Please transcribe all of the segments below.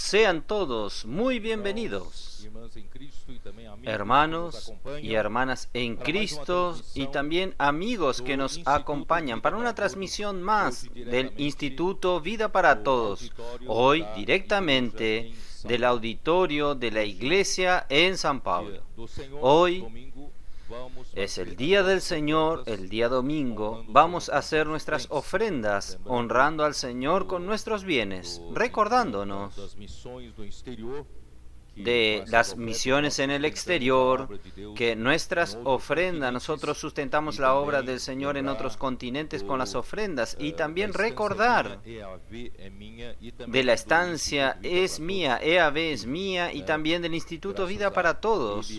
Sean todos muy bienvenidos, hermanos y hermanas en Cristo y también amigos que nos acompañan para una transmisión más del Instituto Vida para Todos, hoy directamente del auditorio de la Iglesia en San Pablo. Hoy es el día del Señor, el día domingo. Vamos a hacer nuestras ofrendas, honrando al Señor con nuestros bienes, recordándonos de las misiones en el exterior, que nuestras ofrendas, nosotros sustentamos la obra del Señor en otros continentes con las ofrendas, y también recordar de la estancia es mía, EAB es mía, y también del Instituto Vida para Todos,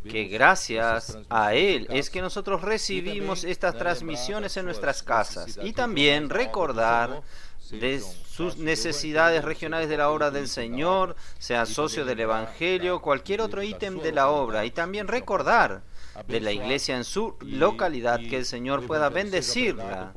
que gracias a Él es que nosotros recibimos estas transmisiones en nuestras casas, y también recordar de sus necesidades regionales de la obra del Señor, sea socio del Evangelio, cualquier otro ítem de la obra, y también recordar de la iglesia en su localidad, que el Señor pueda bendecirla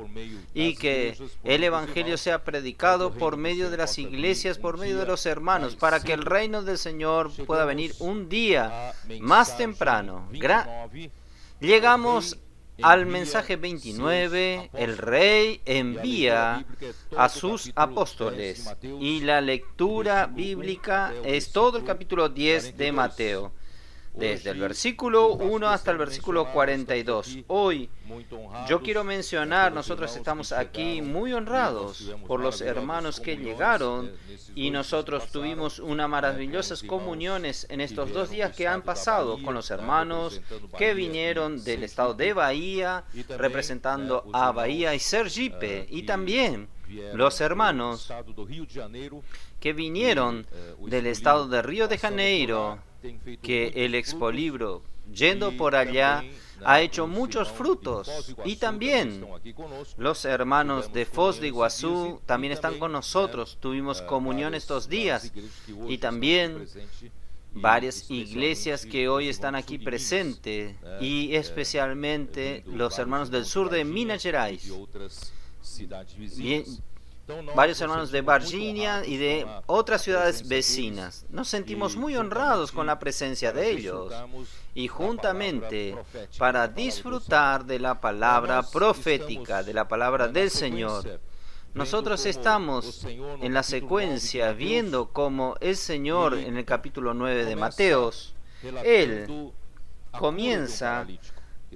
y que el Evangelio sea predicado por medio de las iglesias, por medio de los hermanos, para que el reino del Señor pueda venir un día más temprano. Llegamos al mensaje 29, el Rey envía a sus apóstoles, y la lectura bíblica es todo el capítulo 10 de Mateo, desde el versículo 1 hasta el versículo 42. Hoy yo quiero mencionar, nosotros estamos aquí muy honrados por los hermanos que llegaron, y nosotros tuvimos unas maravillosas comuniones en estos 2 días que han pasado con los hermanos que vinieron del estado de Bahía, representando a Bahía y Sergipe, y también los hermanos que vinieron del estado de Río de Janeiro, que el Expolibro, yendo por allá, ha hecho muchos frutos, y también los hermanos de Foz de Iguazú también están con nosotros. Tuvimos comunión estos días, y también varias iglesias que hoy están aquí presentes, y especialmente los hermanos del sur de Minas Gerais, varios hermanos de Virginia y de otras ciudades vecinas. Nos sentimos muy honrados con la presencia de ellos, y juntamente para disfrutar de la palabra profética, de la palabra del Señor. Nosotros estamos en la secuencia viendo cómo el Señor en el capítulo 9 de Mateos, Él comienza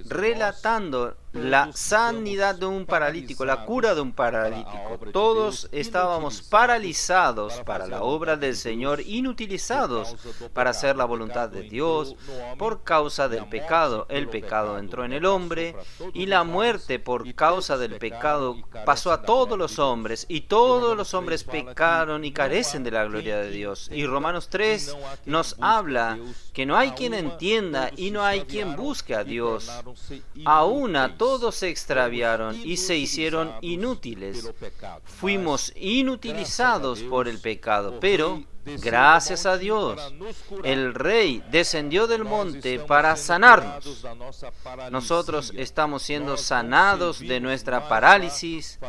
relatando la sanidad de un paralítico, la cura de un paralítico. Todos estábamos paralizados para la obra del Señor, inutilizados para hacer la voluntad de Dios por causa del pecado. El pecado entró en el hombre, y la muerte por causa del pecado pasó a todos los hombres, y todos los hombres pecaron y carecen de la gloria de Dios. Y Romanos 3 nos habla que no hay quien entienda y no hay quien busque a Dios. Aún todos se extraviaron y se hicieron inútiles. Fuimos inutilizados por el pecado, pero gracias a Dios, el Rey descendió del monte para sanarnos. Nosotros estamos siendo sanados de nuestra parálisis.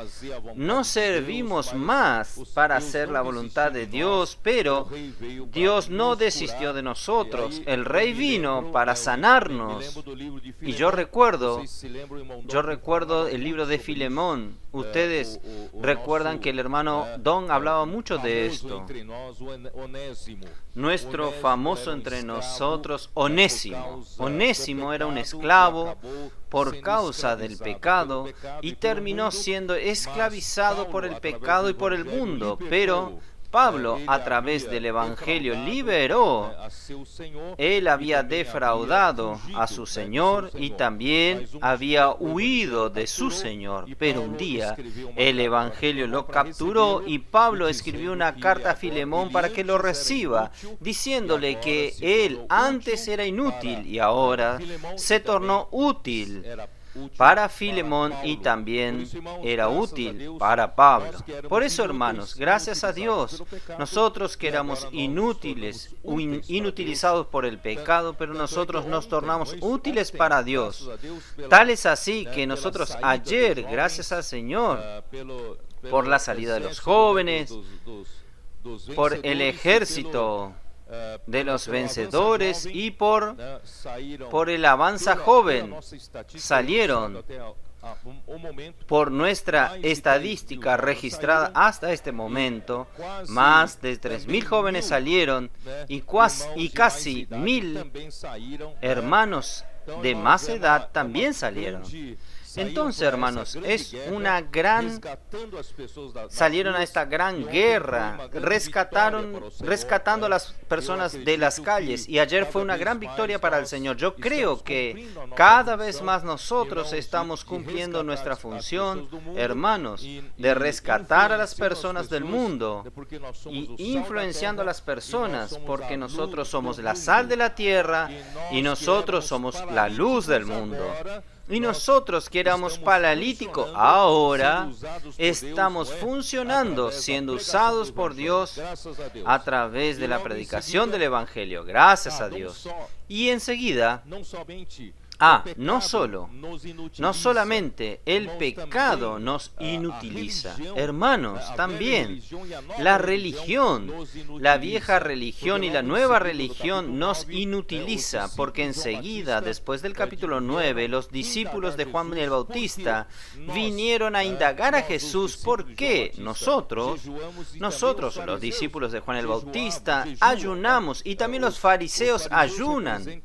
No servimos más para hacer la voluntad de Dios, pero Dios no desistió de nosotros. El Rey vino para sanarnos. Y yo recuerdo el libro de Filemón. Ustedes recuerdan que el hermano Don hablaba mucho de esto. Nuestro famoso entre nosotros, Onésimo. Onésimo era un esclavo por causa del pecado y terminó siendo esclavizado por el pecado y por el mundo, pero Pablo, a través del Evangelio, liberó. Él había defraudado a su Señor y también había huido de su Señor. Pero un día el Evangelio lo capturó, y Pablo escribió una carta a Filemón para que lo reciba, diciéndole que él antes era inútil y ahora se tornó útil para Filemón, y también era útil para Pablo. Por eso, hermanos, gracias a Dios, nosotros que éramos inútiles, inutilizados por el pecado, pero nosotros nos tornamos útiles para Dios. Tal es así que nosotros ayer, gracias al Señor, por la salida de los jóvenes, por el ejército de los vencedores y por el avanza joven. Salieron por nuestra estadística registrada hasta este momento, más de 3.000 jóvenes salieron y casi 1.000 hermanos de más edad también salieron. Entonces, hermanos, salieron a esta gran guerra, rescatando a las personas de las calles, y ayer fue una gran victoria para el Señor. Yo creo que cada vez más nosotros estamos cumpliendo nuestra función, hermanos, de rescatar a las personas del mundo y influenciando a las personas, porque nosotros somos la sal de la tierra y nosotros somos la luz del mundo. Y nosotros que éramos paralíticos, ahora estamos funcionando, siendo usados por Dios a través de la predicación del Evangelio. Gracias a Dios. Y enseguida, no solamente el pecado nos inutiliza, hermanos, también la religión, la vieja religión y la nueva religión nos inutiliza, porque enseguida, después del capítulo 9, los discípulos de Juan el Bautista vinieron a indagar a Jesús por qué nosotros, los discípulos de Juan el Bautista, ayunamos, y también los fariseos ayunan.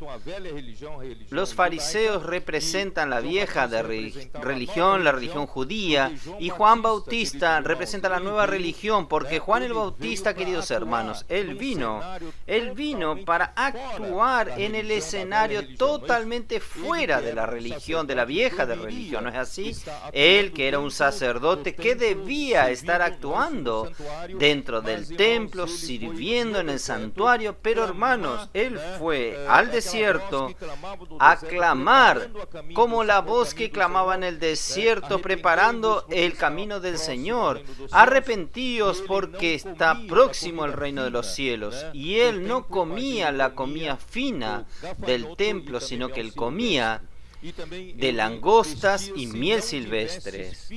Los fariseos representan la vieja religión, la religión judía, y Juan Bautista representa la nueva religión, porque Juan el Bautista, queridos hermanos, él vino para actuar en el escenario totalmente fuera de la religión, de la vieja religión, ¿no es así? Él, que era un sacerdote, que debía estar actuando dentro del templo, sirviendo en el santuario, pero hermanos, él fue al desierto a clamar como la voz que clamaba en el desierto, preparando el camino del Señor. Arrepentíos, porque está próximo el reino de los cielos. Y él no comía la comida fina del templo, sino que él comía de langostas y miel silvestres.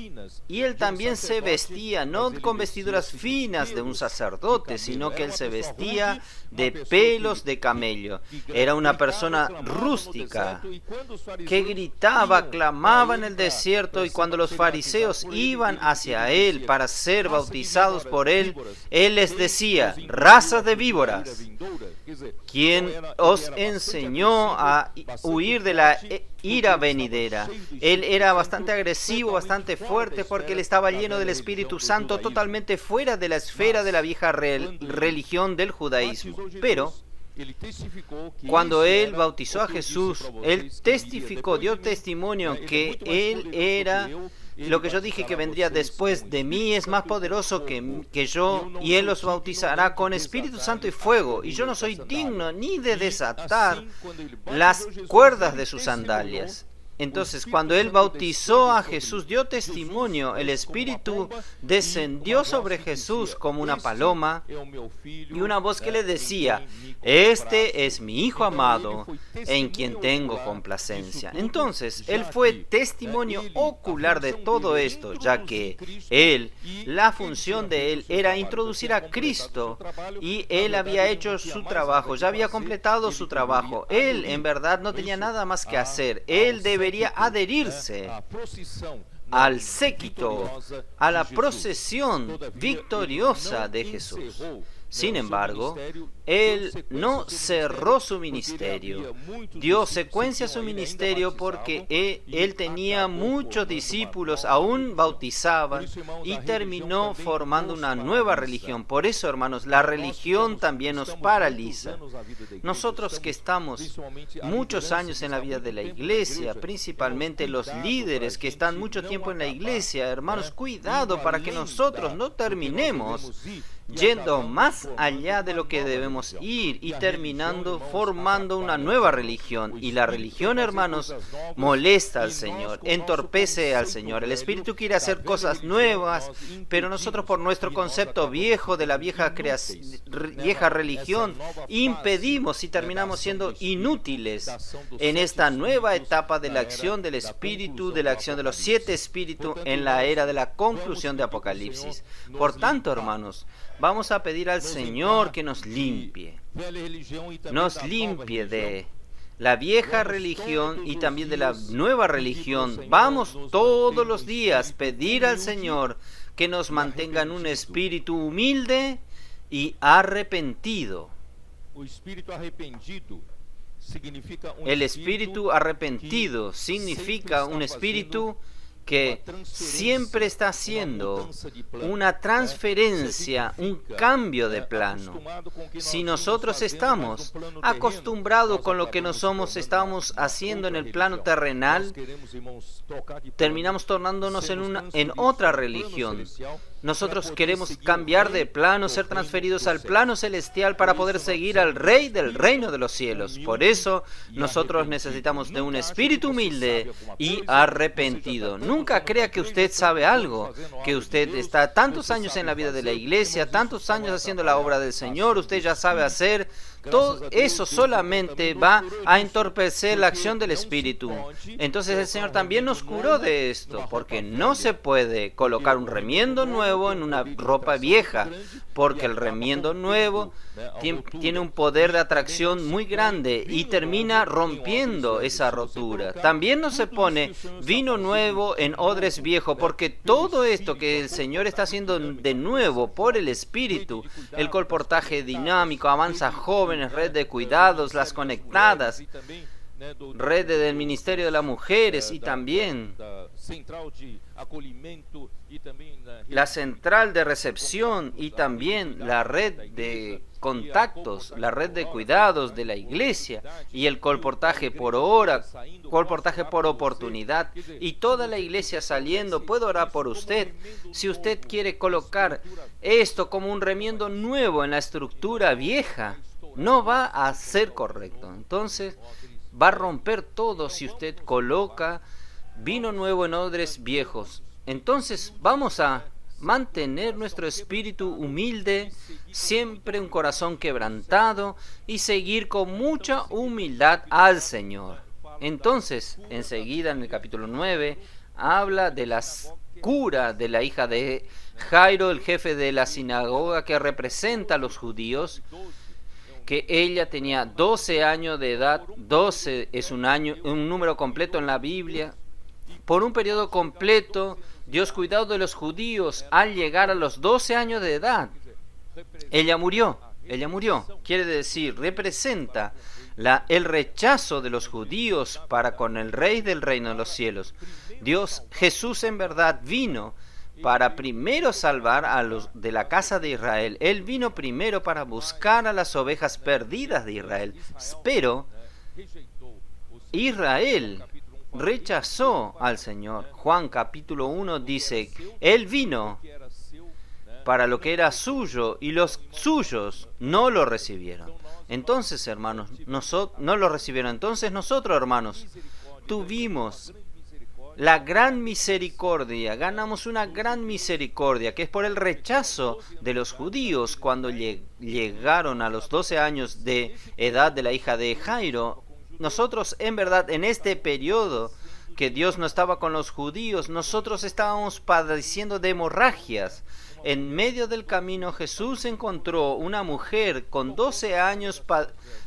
Y él también se vestía no con vestiduras finas de un sacerdote, sino que él se vestía de pelos de camello. Era una persona rústica que gritaba, clamaba en el desierto, y cuando los fariseos iban hacia él para ser bautizados por él, él les decía: raza de víboras, ¿quién os enseñó a huir de la ira venidera? Él era bastante agresivo, bastante fuerte, porque él estaba lleno del Espíritu Santo, totalmente fuera de la esfera de la vieja religión del judaísmo. Pero cuando él bautizó a Jesús, él testificó, dio testimonio que él era... Lo que yo dije que vendría después de mí es más poderoso que yo, y él los bautizará con Espíritu Santo y fuego, y yo no soy digno ni de desatar las cuerdas de sus sandalias. Entonces, cuando él bautizó a Jesús, dio testimonio, el Espíritu descendió sobre Jesús como una paloma, y una voz que le decía: este es mi Hijo amado, en quien tengo complacencia. Entonces, él fue testimonio ocular de todo esto, ya que la función de él era introducir a Cristo, y él había hecho su trabajo, ya había completado su trabajo. Él, en verdad, no tenía nada más que hacer. Él debería adherirse al séquito, a la procesión victoriosa de Jesús. Sin embargo, él no cerró su ministerio, dio secuencia a su ministerio, porque él tenía muchos discípulos, aún bautizaban, y terminó formando una nueva religión. Por eso, hermanos, la religión también nos paraliza. Nosotros que estamos muchos años en la vida de la iglesia, principalmente los líderes que están mucho tiempo en la iglesia, hermanos, cuidado para que nosotros no terminemos yendo más allá de lo que debemos ir y terminando formando una nueva religión. Y la religión, hermanos, molesta al Señor, entorpece al Señor. El Espíritu quiere hacer cosas nuevas, pero nosotros, por nuestro concepto viejo de la vieja religión, impedimos y terminamos siendo inútiles en esta nueva etapa de la acción del Espíritu, de la acción de los 7 Espíritus en la era de la conclusión de Apocalipsis. Por tanto, hermanos, Vamos a pedir al Señor que nos limpie de la vieja religión y también de la nueva religión. Vamos todos los días a pedir al Señor que nos mantenga en un espíritu humilde y arrepentido. El espíritu arrepentido significa un espíritu que siempre está haciendo una transferencia, un cambio de plano. Si nosotros estamos acostumbrados con lo que estamos haciendo en el plano terrenal, terminamos tornándonos en otra religión. Nosotros queremos cambiar de plano, ser transferidos al plano celestial para poder seguir al Rey del reino de los cielos. Por eso nosotros necesitamos de un espíritu humilde y arrepentido. Nunca crea que usted sabe algo, que usted está tantos años en la vida de la iglesia, tantos años haciendo la obra del Señor, usted ya sabe hacer. Todo eso solamente va a entorpecer la acción del Espíritu. Entonces el Señor también nos curó de esto, porque no se puede colocar un remiendo nuevo en una ropa vieja, porque el remiendo nuevo tiene un poder de atracción muy grande y termina rompiendo esa rotura. También no se pone vino nuevo en odres viejos, porque todo esto que el Señor está haciendo de nuevo por el Espíritu, el colportaje dinámico, avanza jóvenes, red de cuidados, las conectadas, red del Ministerio de las Mujeres y también la central de recepción y también la red de contactos, la red de cuidados de la iglesia y el colportaje por hora, colportaje por oportunidad y toda la iglesia saliendo. Puedo orar por usted. Si usted quiere colocar esto como un remiendo nuevo en la estructura vieja, no va a ser correcto. Entonces va a romper todo si usted coloca vino nuevo en odres viejos. Entonces vamos a mantener nuestro espíritu humilde, siempre un corazón quebrantado y seguir con mucha humildad al Señor. Entonces, enseguida en el capítulo 9, habla de la cura de la hija de Jairo, el jefe de la sinagoga que representa a los judíos, que ella tenía 12 años de edad. 12 es un número completo en la Biblia. Por un periodo completo, Dios cuidó de los judíos al llegar a los 12 años de edad. Ella murió. Quiere decir, representa el rechazo de los judíos para con el Rey del reino de los cielos. Jesús en verdad vino para primero salvar a los de la casa de Israel. Él vino primero para buscar a las ovejas perdidas de Israel. Pero Israel rechazó al Señor. Juan capítulo 1 dice, Él vino para lo que era suyo y los suyos no lo recibieron. Entonces, hermanos, no lo recibieron. Entonces nosotros, hermanos, tuvimos la gran misericordia, ganamos una gran misericordia, que es por el rechazo de los judíos cuando llegaron a los 12 años de edad de la hija de Jairo. Nosotros, en verdad, en este periodo que Dios no estaba con los judíos, nosotros estábamos padeciendo de hemorragias. En medio del camino, Jesús encontró una mujer con 12 años,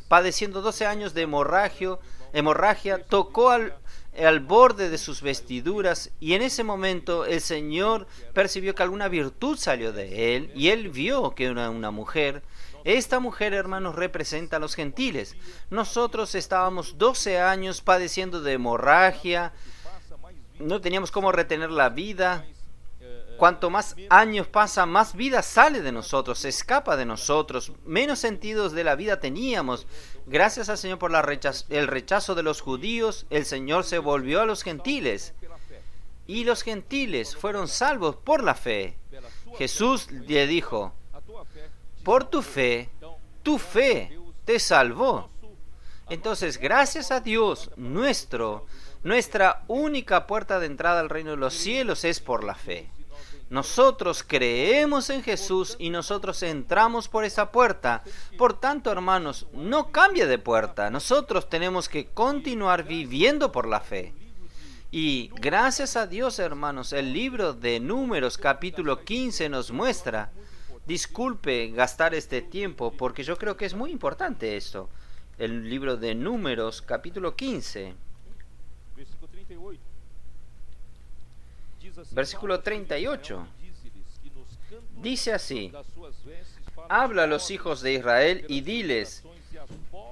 padeciendo 12 años de hemorragia, tocó al borde de sus vestiduras y en ese momento el Señor percibió que alguna virtud salió de él y él vio que era una mujer. Esta mujer, hermanos, representa a los gentiles. Nosotros estábamos 12 años padeciendo de hemorragia, no teníamos cómo retener la vida. Cuanto más años pasan, más vida sale de nosotros, se escapa de nosotros, menos sentidos de la vida teníamos. Gracias al Señor por el rechazo de los judíos, el Señor se volvió a los gentiles. Y los gentiles fueron salvos por la fe. Jesús le dijo, por tu fe te salvó. Entonces, gracias a Dios, nuestra única puerta de entrada al reino de los cielos es por la fe. Nosotros creemos en Jesús y nosotros entramos por esa puerta. Por tanto, hermanos, no cambie de puerta. Nosotros tenemos que continuar viviendo por la fe. Y gracias a Dios, hermanos, el libro de Números capítulo 15 nos muestra Disculpe gastar este tiempo porque yo creo que es muy importante esto. El libro de Números, capítulo 15, versículo 38. Dice así: habla a los hijos de Israel y diles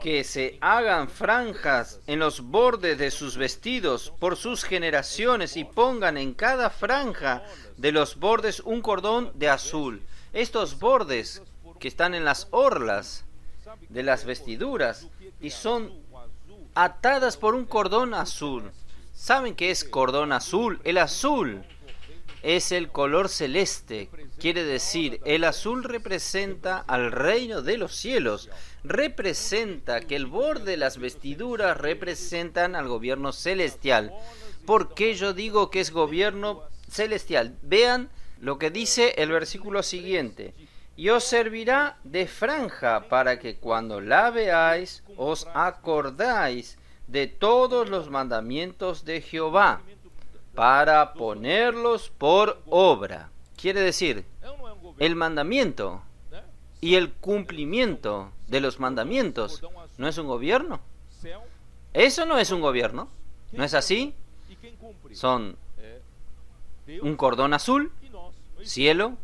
que se hagan franjas en los bordes de sus vestidos por sus generaciones y pongan en cada franja de los bordes un cordón de azul. Estos bordes que están en las orlas de las vestiduras y son atadas por un cordón azul. ¿Saben qué es cordón azul? El azul es el color celeste. Quiere decir, el azul representa al reino de los cielos. Representa que el borde de las vestiduras representan al gobierno celestial. ¿Por qué yo digo que es gobierno celestial? Vean lo que dice el versículo siguiente: y os servirá de franja para que cuando la veáis os acordáis de todos los mandamientos de Jehová, para ponerlos por obra. Quiere decir, el mandamiento y el cumplimiento de los mandamientos no es un gobierno. Eso no es un gobierno. ¿No es así? Son un cordón azul, cielo.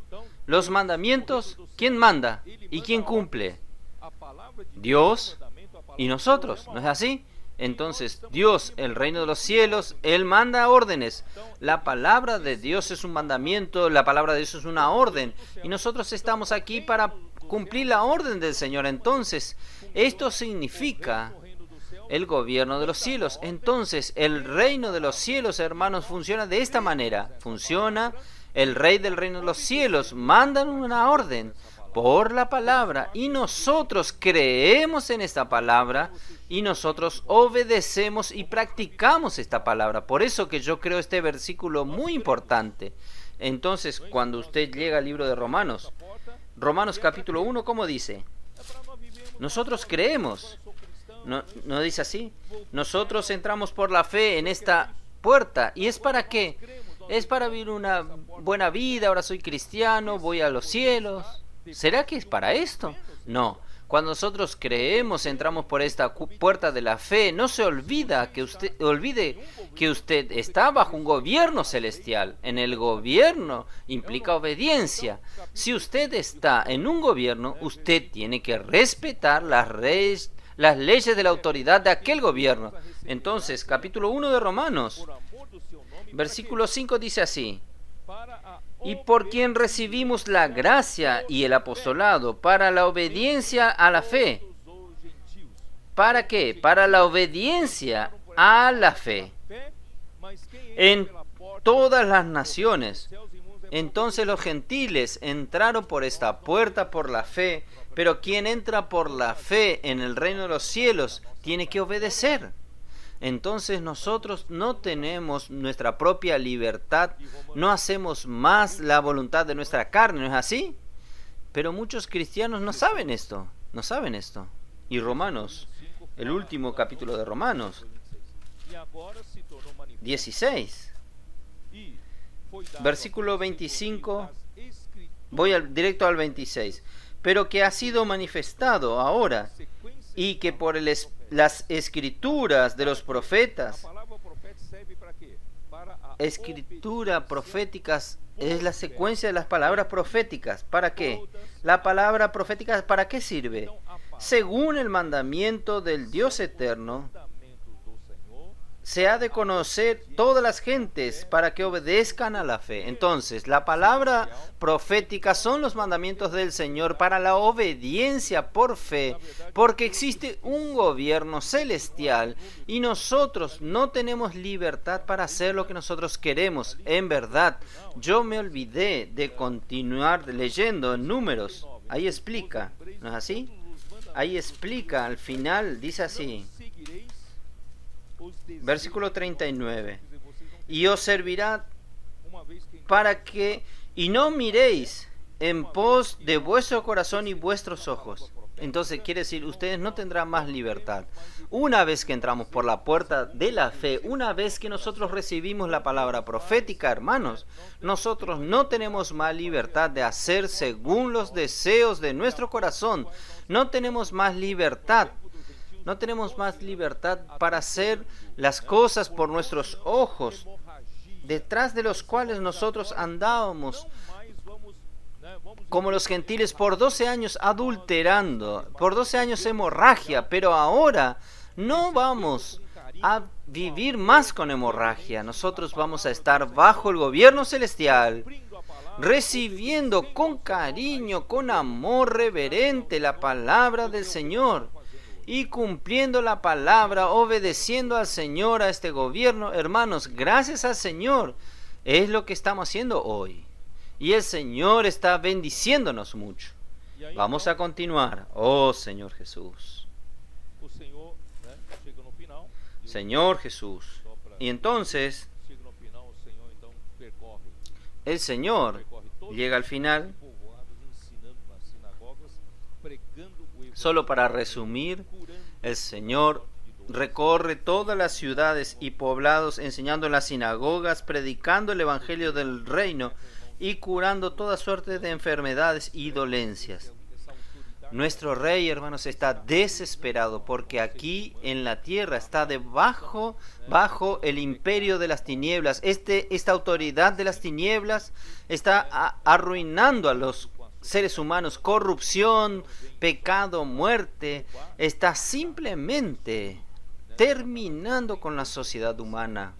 Los mandamientos, ¿quién manda y quién cumple? Dios y nosotros. ¿No es así? Entonces, Dios, el reino de los cielos, Él manda órdenes. La palabra de Dios es un mandamiento, la palabra de Dios es una orden. Y nosotros estamos aquí para cumplir la orden del Señor. Entonces, esto significa el gobierno de los cielos. Entonces, el reino de los cielos, hermanos, funciona de esta manera. Funciona, el rey del reino de los cielos manda una orden por la palabra y nosotros creemos en esta palabra y nosotros obedecemos y practicamos esta palabra. Por eso que yo creo este versículo muy importante. Entonces, cuando usted llega al libro de Romanos, Romanos capítulo 1, ¿cómo dice? Nosotros creemos. ¿No dice así? Nosotros entramos por la fe en esta puerta. ¿Y es para qué? Es para vivir una buena vida. Ahora soy cristiano, voy a los cielos. ¿Será que es para esto? No. Cuando nosotros creemos, entramos por esta puerta de la fe, no se olvide que usted está bajo un gobierno celestial. En el gobierno implica obediencia. Si usted está en un gobierno, usted tiene que respetar las leyes de la autoridad de aquel gobierno. Entonces, capítulo 1 de Romanos, versículo 5 dice así: y por quien recibimos la gracia y el apostolado para la obediencia a la fe. ¿Para qué? Para la obediencia a la fe en todas las naciones. Entonces los gentiles entraron por esta puerta por la fe, pero quien entra por la fe en el reino de los cielos tiene que obedecer. Entonces nosotros no tenemos nuestra propia libertad, no hacemos más la voluntad de nuestra carne, ¿no es así? Pero muchos cristianos no saben esto. Y Romanos, el último capítulo de Romanos, 16, versículo 25, voy directo al 26. Pero que ha sido manifestado ahora, y que por las escrituras de los profetas, escritura proféticas es la secuencia de las palabras proféticas. ¿Para qué? La palabra profética, ¿para qué sirve? Según el mandamiento del Dios eterno, se ha de conocer todas las gentes para que obedezcan a la fe. Entonces, la palabra profética son los mandamientos del Señor para la obediencia por fe, porque existe un gobierno celestial y nosotros no tenemos libertad para hacer lo que nosotros queremos. En verdad, yo me olvidé de continuar leyendo en Números. Ahí explica, ¿no es así? Ahí explica, al final dice así. Versículo 39. Y os servirá para que, y no miréis en pos de vuestro corazón y vuestros ojos. Entonces quiere decir, ustedes no tendrán más libertad. Una vez que entramos por la puerta de la fe, una vez que nosotros recibimos la palabra profética, hermanos, nosotros no tenemos más libertad de hacer según los deseos de nuestro corazón. No tenemos más libertad. No tenemos más libertad para hacer las cosas por nuestros ojos, detrás de los cuales nosotros andábamos como los gentiles por 12 años adulterando, por 12 años hemorragia, pero ahora no vamos a vivir más con hemorragia. Nosotros vamos a estar bajo el gobierno celestial, recibiendo con cariño, con amor reverente la palabra del Señor y cumpliendo la palabra, obedeciendo al Señor, a este gobierno. Hermanos, gracias al Señor, es lo que estamos haciendo hoy. Y el Señor está bendiciéndonos mucho. Vamos a continuar. Oh Señor Jesús. Señor Jesús. Y entonces, el Señor llega al final. Solo para resumir, el Señor recorre todas las ciudades y poblados, enseñando en las sinagogas, predicando el Evangelio del Reino y curando toda suerte de enfermedades y dolencias. Nuestro Rey, hermanos, está desesperado porque aquí en la tierra está bajo el imperio de las tinieblas. Esta autoridad de las tinieblas está arruinando a los seres humanos. Corrupción, pecado, muerte, está simplemente terminando con la sociedad humana,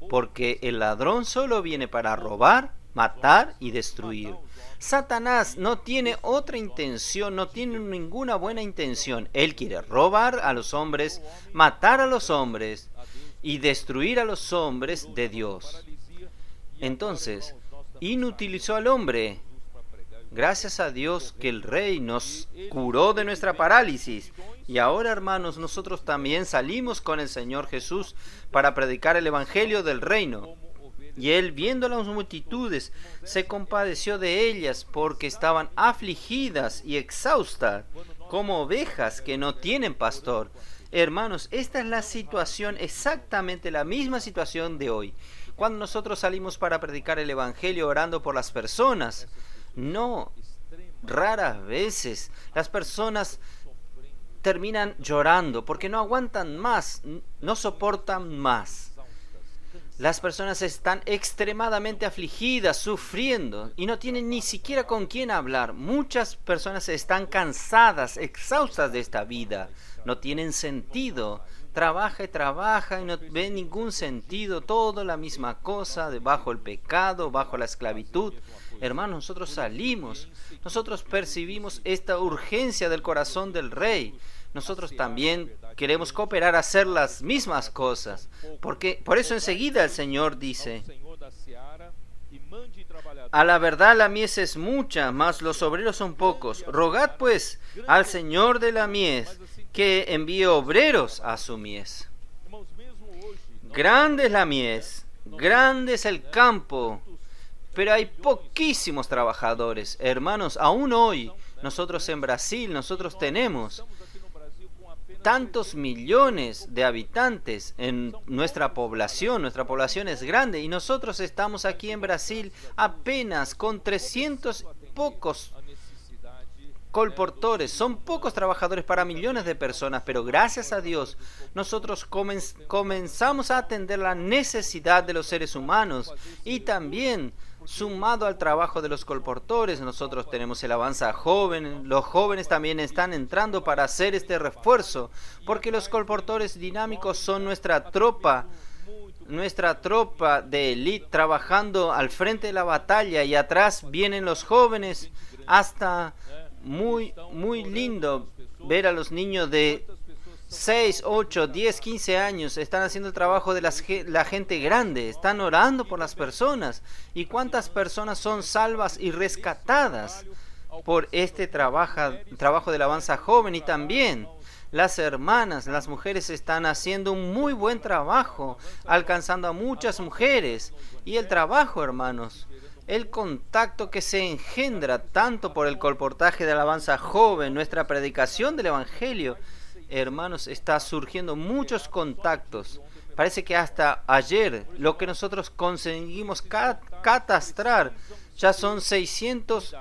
porque el ladrón solo viene para robar, matar y destruir. Satanás no tiene otra intención, no tiene ninguna buena intención. Él quiere robar a los hombres, matar a los hombres y destruir a los hombres de Dios. Entonces, inutilizó al hombre. Gracias a Dios que el Rey nos curó de nuestra parálisis. Y ahora, hermanos, nosotros también salimos con el Señor Jesús para predicar el Evangelio del Reino. Y Él, viendo las multitudes, se compadeció de ellas porque estaban afligidas y exhaustas, como ovejas que no tienen pastor. Hermanos, esta es la situación, exactamente la misma situación de hoy. Cuando nosotros salimos para predicar el Evangelio orando por las personas, no, raras veces las personas terminan llorando porque no aguantan más, no soportan más. Las personas están extremadamente afligidas, sufriendo y no tienen ni siquiera con quién hablar. Muchas personas están cansadas, exhaustas de esta vida. No tienen sentido. Trabaja y trabaja y no ve ningún sentido. Todo la misma cosa, bajo el pecado, bajo la esclavitud. Hermanos, nosotros salimos. Nosotros percibimos esta urgencia del corazón del Rey. Nosotros también queremos cooperar a hacer las mismas cosas. Porque por eso enseguida el Señor dice: a la verdad la mies es mucha, mas los obreros son pocos. Rogad pues al Señor de la mies que envíe obreros a su mies. Grande es la mies, grande es el campo, pero hay poquísimos trabajadores. Hermanos, aún hoy, nosotros en Brasil, nosotros tenemos tantos millones de habitantes en nuestra población es grande y nosotros estamos aquí en Brasil apenas con 300 pocos colportores. Son pocos trabajadores para millones de personas, pero gracias a Dios nosotros comenzamos a atender la necesidad de los seres humanos y también sumado al trabajo de los colportores, nosotros tenemos el Avanza Joven. Los jóvenes también están entrando para hacer este refuerzo, porque los colportores dinámicos son nuestra tropa de élite trabajando al frente de la batalla, y atrás vienen los jóvenes. Hasta muy lindo ver a los niños de 6, 8, 10, 15 años están haciendo el trabajo de la gente grande, están orando por las personas. ¿Y cuántas personas son salvas y rescatadas por este trabajo del Avanza Joven? Y también las hermanas, las mujeres están haciendo un muy buen trabajo, alcanzando a muchas mujeres. Y el trabajo, hermanos, el contacto que se engendra tanto por el colportaje de alabanza joven, nuestra predicación del Evangelio. Hermanos, está surgiendo muchos contactos. Parece que hasta ayer lo que nosotros conseguimos catastrar ya son 600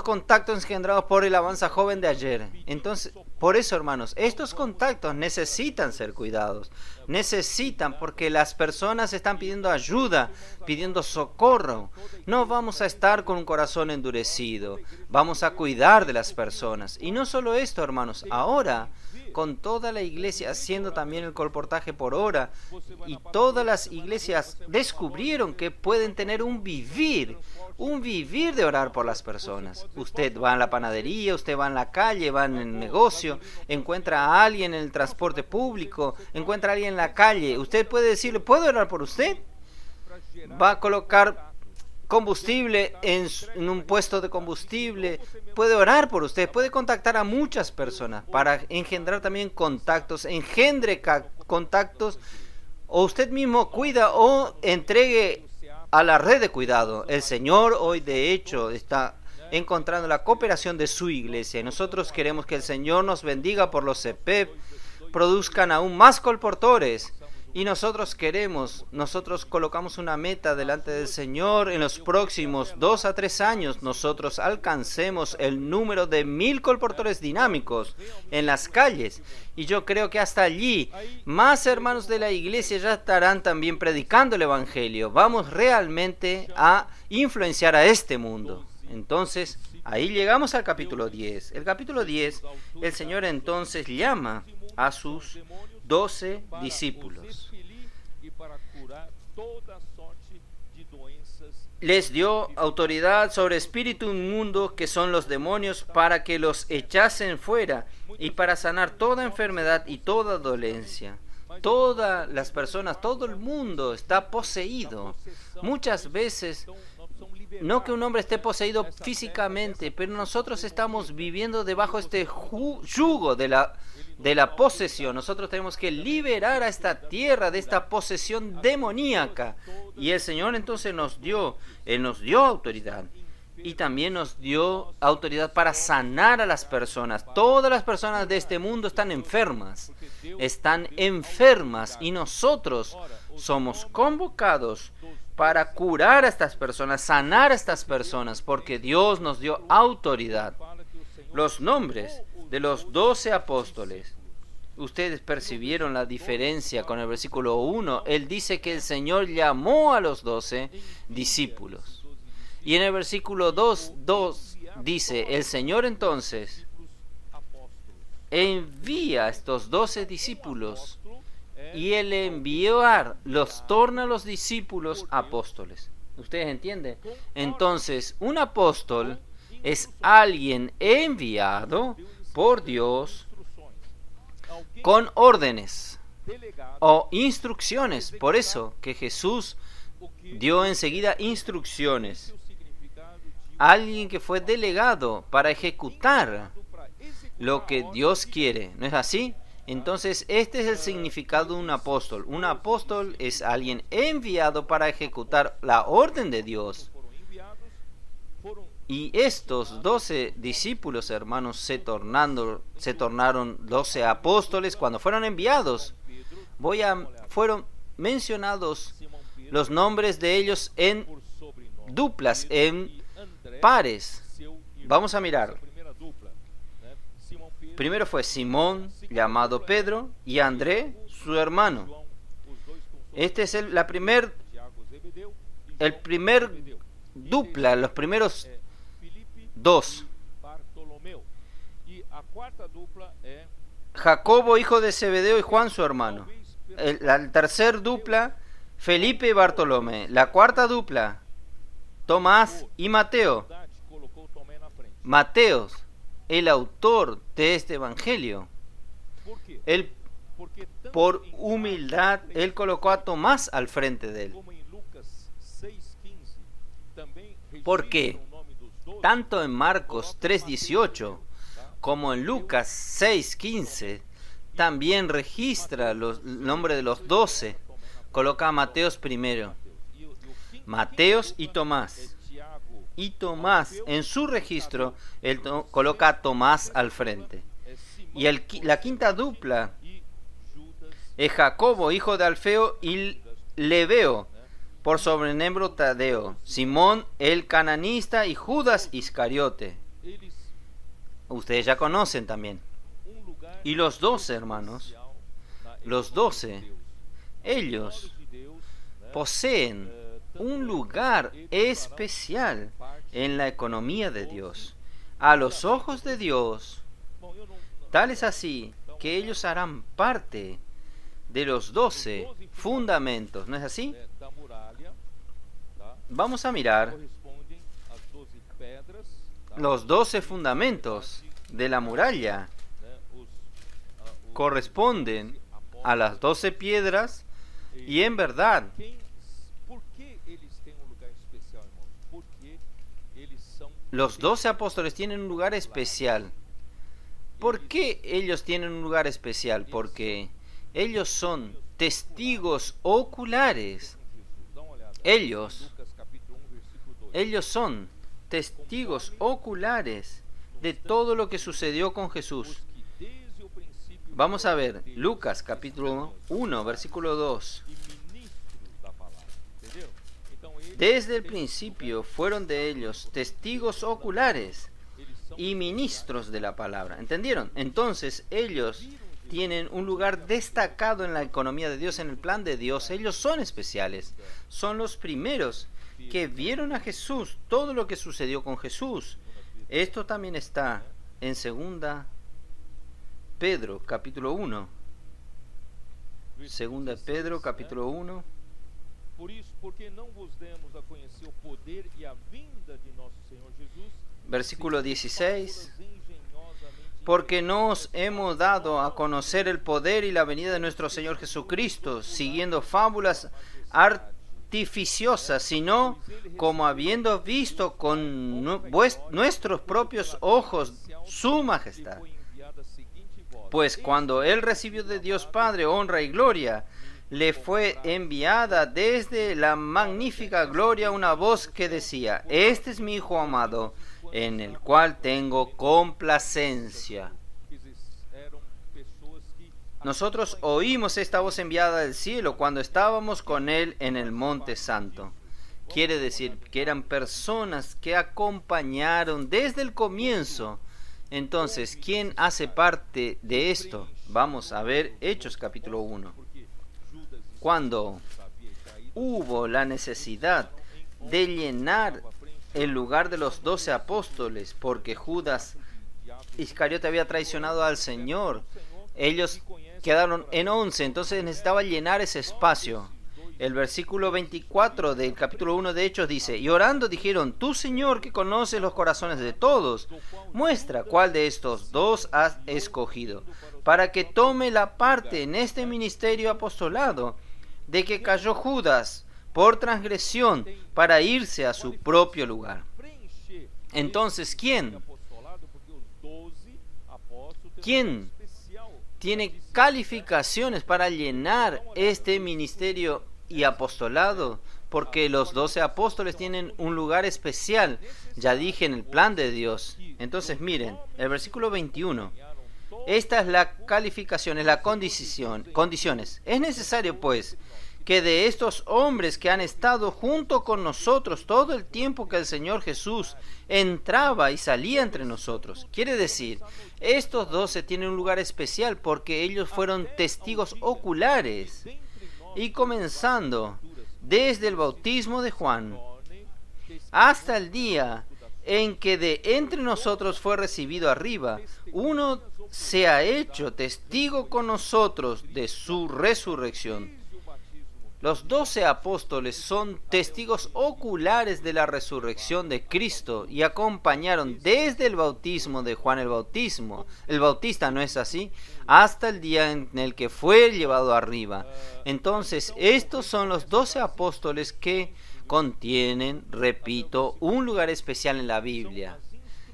contactos engendrados por el alabanza joven de ayer. Entonces, por eso, hermanos, estos contactos necesitan ser cuidados. Necesitan, porque las personas están pidiendo ayuda, pidiendo socorro. No vamos a estar con un corazón endurecido. Vamos a cuidar de las personas. Y no solo esto, hermanos, ahora, con toda la iglesia haciendo también el colportaje por hora, y todas las iglesias descubrieron que pueden tener un vivir de orar por las personas. Usted va a la panadería, usted va en la calle, va en el negocio, encuentra a alguien en el transporte público, encuentra a alguien en la calle. Usted puede decirle, ¿puedo orar por usted? Va a colocar combustible en un puesto de combustible, puede orar por usted, puede contactar a muchas personas para engendrar también contactos, engendre contactos, o usted mismo cuida o entregue a la red de cuidado. El Señor hoy de hecho está encontrando la cooperación de su iglesia y nosotros queremos que el Señor nos bendiga por los CEPEP, produzcan aún más colportores. Y nosotros colocamos una meta delante del Señor en los próximos 2 a 3 años, nosotros alcancemos el número de 1000 colportores dinámicos en las calles. Y yo creo que hasta allí, más hermanos de la iglesia ya estarán también predicando el Evangelio. Vamos realmente a influenciar a este mundo. Entonces, ahí llegamos al capítulo 10. El capítulo 10, el Señor entonces llama a sus 12 discípulos. Les dio autoridad sobre espíritu inmundo, que son los demonios, para que los echasen fuera y para sanar toda enfermedad y toda dolencia. Todas las personas, todo el mundo está poseído. Muchas veces, no que un hombre esté poseído físicamente, pero nosotros estamos viviendo debajo de este yugo de la posesión. Nosotros tenemos que liberar a esta tierra de esta posesión demoníaca. Y el Señor entonces Él nos dio autoridad. Y también nos dio autoridad para sanar a las personas. Todas las personas de este mundo están enfermas. Y nosotros somos convocados para curar a estas personas, sanar a estas personas, porque Dios nos dio autoridad. Los nombres de los 12 apóstoles. Ustedes percibieron la diferencia con el versículo 1. Él dice que el Señor llamó a los 12 discípulos. Y en el versículo 2 dice, el Señor entonces envía a estos 12 discípulos y el enviar los torna a los discípulos apóstoles. ¿Ustedes entienden? Entonces, un apóstol es alguien enviado por Dios con órdenes o instrucciones. Por eso que Jesús dio enseguida instrucciones. Alguien que fue delegado para ejecutar lo que Dios quiere. ¿No es así? Entonces, este es el significado de un apóstol. Un apóstol es alguien enviado para ejecutar la orden de Dios. Y estos 12 discípulos, hermanos, se tornaron 12 apóstoles cuando fueron enviados. Fueron mencionados los nombres de ellos en duplas, en pares. Vamos a mirar. Primero fue Simón, llamado Pedro, y André, su hermano. Este es el primer dupla, los primeros dos. Jacobo, hijo de Zebedeo, y Juan, su hermano. La tercer dupla, Felipe y Bartolomé. La cuarta dupla, Tomás y Mateo. Mateo, el autor de este evangelio. Él, por humildad, él colocó a Tomás al frente de él. ¿Por qué? Tanto en Marcos 3:18 como en Lucas 6:15 también registra el nombre de los 12. Coloca a Mateos primero. Mateos y Tomás. Y Tomás, en su registro, él coloca a Tomás al frente. Y la quinta dupla es Jacobo, hijo de Alfeo, y Lebeo, por sobrenombre Tadeo, Simón el cananista y Judas Iscariote. Ustedes ya conocen también. Y los 12 hermanos, los 12, ellos poseen un lugar especial en la economía de Dios. A los ojos de Dios, tal es así que ellos harán parte de los 12 fundamentos, ¿no es así? Vamos a mirar los 12 fundamentos de la muralla. Corresponden a las 12 piedras y en verdad los 12 apóstoles tienen un lugar especial. ¿Por qué ellos tienen un lugar especial? Porque ellos son testigos oculares. Ellos son testigos oculares de todo lo que sucedió con Jesús. Vamos a ver Lucas capítulo 1, versículo 2. Desde el principio fueron de ellos testigos oculares y ministros de la palabra. ¿Entendieron? Entonces ellos tienen un lugar destacado en la economía de Dios, en el plan de Dios. Ellos son especiales. Son los primeros que vieron a Jesús, todo lo que sucedió con Jesús. Esto también está en 2 Pedro capítulo 1. 2 Pedro capítulo 1. Versículo 16. Porque no os hemos dado a conocer el poder y la venida de nuestro Señor Jesucristo, siguiendo fábulas artificiosas, sino como habiendo visto con nuestros propios ojos su majestad. Pues cuando Él recibió de Dios Padre honra y gloria, le fue enviada desde la magnífica gloria una voz que decía: Este es mi Hijo amado, en el cual tengo complacencia. Nosotros oímos esta voz enviada del cielo cuando estábamos con Él en el Monte Santo. Quiere decir que eran personas que acompañaron desde el comienzo. Entonces, ¿quién hace parte de esto? Vamos a ver Hechos capítulo 1. Cuando hubo la necesidad de llenar el lugar de los 12 apóstoles, porque Judas Iscariote había traicionado al Señor, ellos quedaron en 11, entonces necesitaba llenar ese espacio. El versículo 24 del capítulo 1 de Hechos dice: Y orando dijeron: Tú, Señor, que conoces los corazones de todos, muestra cuál de estos dos has escogido, para que tome la parte en este ministerio apostolado, de que cayó Judas por transgresión para irse a su propio lugar. Entonces, ¿quién tiene calificaciones para llenar este ministerio y apostolado? Porque los 12 apóstoles tienen un lugar especial, ya dije, en el plan de Dios. Entonces miren, el versículo 21. Esta es la calificación, es la condiciones. Es necesario, pues, que de estos hombres que han estado junto con nosotros todo el tiempo que el Señor Jesús entraba y salía entre nosotros. Quiere decir, estos 12 tienen un lugar especial porque ellos fueron testigos oculares. Y comenzando desde el bautismo de Juan hasta el día en que de entre nosotros fue recibido arriba, uno se ha hecho testigo con nosotros de su resurrección. Los 12 apóstoles son testigos oculares de la resurrección de Cristo y acompañaron desde el bautismo de Juan el Bautista, ¿no es así?, hasta el día en el que fue llevado arriba. Entonces, estos son los 12 apóstoles que contienen, repito, un lugar especial en la Biblia.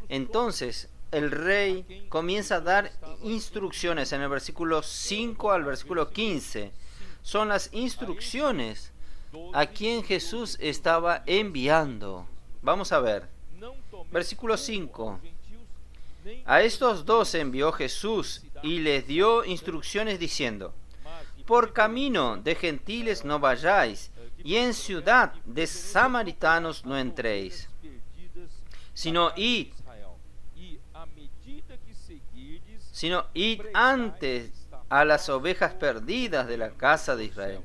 Entonces, el rey comienza a dar instrucciones en el versículo 5 al versículo 15. Son las instrucciones a quien Jesús estaba enviando. Vamos a ver. Versículo 5. A estos 12 envió Jesús y les dio instrucciones diciendo: por camino de gentiles no vayáis, y en ciudad de samaritanos no entréis, sino id antes a las ovejas perdidas de la casa de Israel.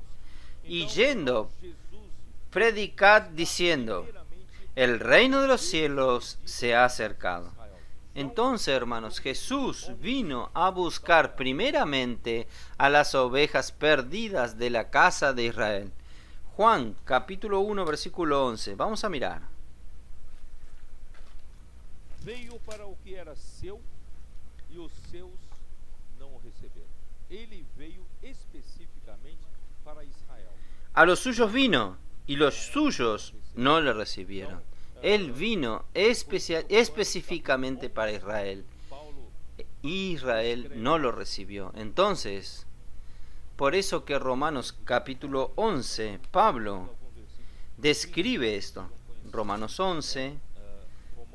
Y yendo, predicad diciendo: el reino de los cielos se ha acercado. Entonces, hermanos, Jesús vino a buscar primeramente a las ovejas perdidas de la casa de Israel. Juan, capítulo 1, versículo 11. Vamos a mirar. Veio para o que era seu, e os seus não o receberam. Ele veio especificamente para Israel. A los suyos vino, y los suyos no le recibieron. Él vino específicamente para Israel. Israel no lo recibió. Entonces, por eso que Romanos capítulo 11, Pablo describe esto. Romanos 11,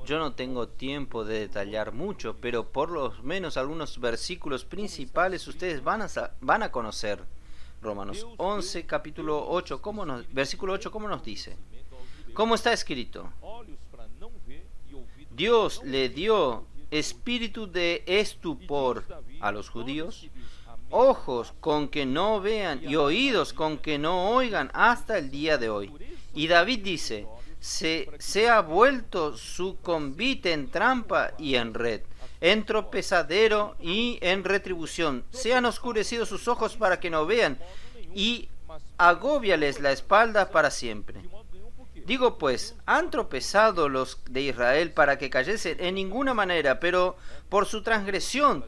yo no tengo tiempo de detallar mucho, pero por lo menos algunos versículos principales ustedes van a conocer. Romanos 11, capítulo 8, versículo 8, ¿cómo nos dice? ¿Cómo está escrito? Dios le dio espíritu de estupor a los judíos, ojos con que no vean y oídos con que no oigan hasta el día de hoy. Y David dice: se ha vuelto su convite en trampa y en red, en tropezadero y en retribución. Se han oscurecido sus ojos para que no vean, y agóbiales la espalda para siempre. Digo pues, ¿han tropezado los de Israel para que cayesen? En ninguna manera, pero por su transgresión,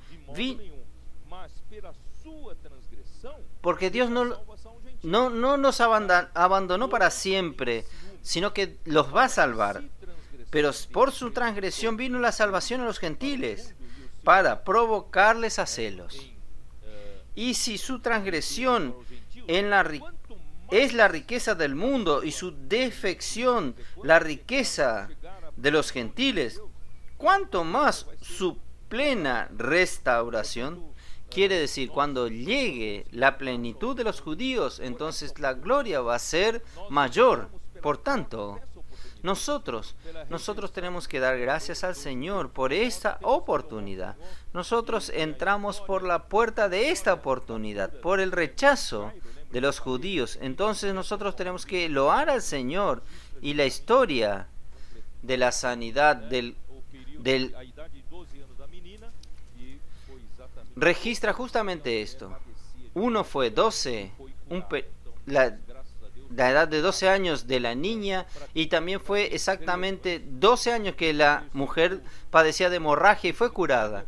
porque Dios no nos abandonó para siempre, sino que los va a salvar. Pero por su transgresión vino la salvación a los gentiles, para provocarles a celos. Y si su transgresión es la riqueza del mundo y su defección la riqueza de los gentiles, ¿cuánto más su plena restauración? Quiere decir, cuando llegue la plenitud de los judíos, entonces la gloria va a ser mayor. Por tanto, nosotros tenemos que dar gracias al Señor por esta oportunidad. Nosotros entramos por la puerta de esta oportunidad, por el rechazo de los judíos. Entonces nosotros tenemos que loar al Señor, y la historia de la sanidad registra justamente esto. Uno fue 12, la edad de 12 años de la niña, y también fue exactamente 12 años que la mujer padecía de hemorragia y fue curada.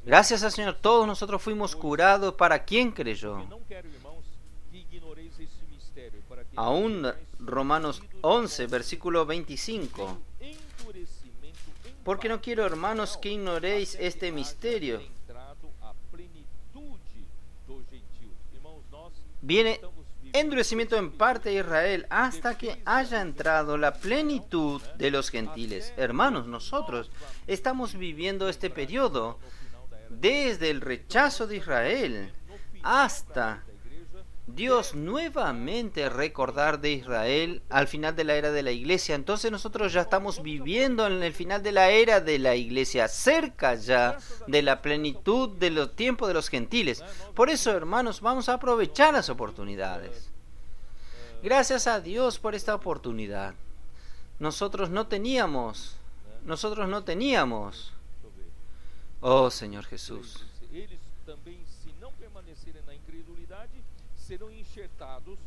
Gracias al Señor, todos nosotros fuimos curados. ¿Para quién creyó? Aún Romanos 11, versículo 25. Porque no quiero, hermanos, que ignoréis este misterio. Viene endurecimiento en parte de Israel hasta que haya entrado la plenitud de los gentiles. Hermanos, nosotros estamos viviendo este periodo desde el rechazo de Israel hasta Dios nuevamente recordar de Israel al final de la era de la iglesia. Entonces nosotros ya estamos viviendo en el final de la era de la iglesia, cerca ya de la plenitud de los tiempos de los gentiles. Por eso, hermanos, vamos a aprovechar las oportunidades. Gracias a Dios por esta oportunidad. Nosotros no teníamos. Oh, Señor Jesús.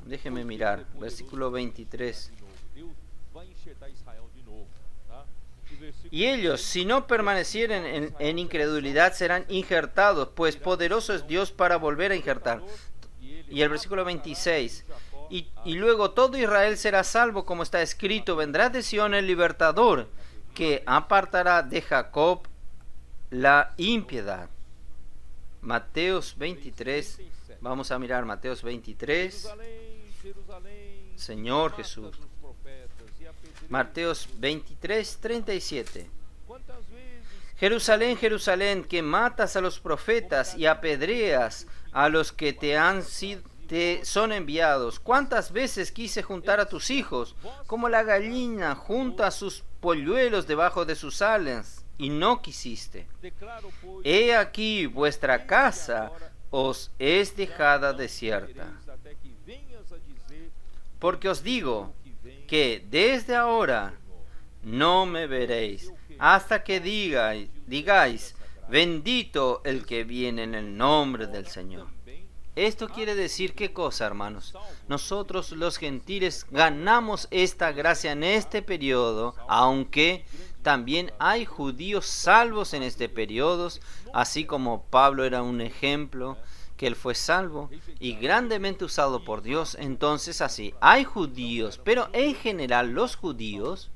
Déjeme mirar, versículo 23. Y ellos, si no permanecieren en incredulidad, serán injertados, pues poderoso es Dios para volver a injertar. Y el versículo 26. Y luego todo Israel será salvo, como está escrito: vendrá de Sión el libertador, que apartará de Jacob la impiedad. Mateos 23. Vamos a mirar Mateos 23. Señor Jesús. Mateos 23, 37. Jerusalén, Jerusalén, que matas a los profetas y apedreas a los que te son enviados. ¿Cuántas veces quise juntar a tus hijos, como la gallina junta a sus polluelos debajo de sus alas, y no quisiste? He aquí vuestra casa os es dejada desierta. Porque os digo que desde ahora no me veréis, hasta que digáis, bendito el que viene en el nombre del Señor. Esto quiere decir ¿qué cosa, hermanos? Nosotros los gentiles ganamos esta gracia en este periodo, aunque también hay judíos salvos en este periodo, así como Pablo era un ejemplo, que él fue salvo y grandemente usado por Dios. Entonces así, hay judíos, pero en general los judíos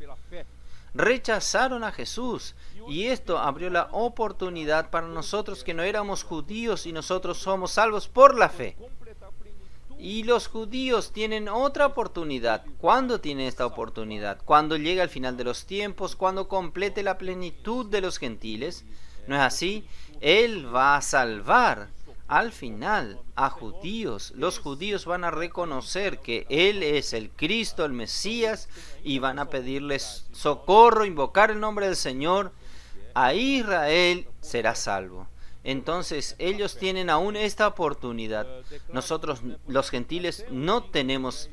rechazaron a Jesús, y esto abrió la oportunidad para nosotros que no éramos judíos y nosotros somos salvos por la fe. Y los judíos tienen otra oportunidad. ¿Cuándo tienen esta oportunidad? Cuando llega el final de los tiempos, cuando complete la plenitud de los gentiles. ¿No es así? Él va a salvar al final a judíos. Los judíos van a reconocer que Él es el Cristo, el Mesías, y van a pedirles socorro, invocar el nombre del Señor. A Israel será salvo. Entonces ellos tienen aún esta oportunidad. Nosotros los gentiles no tenemos.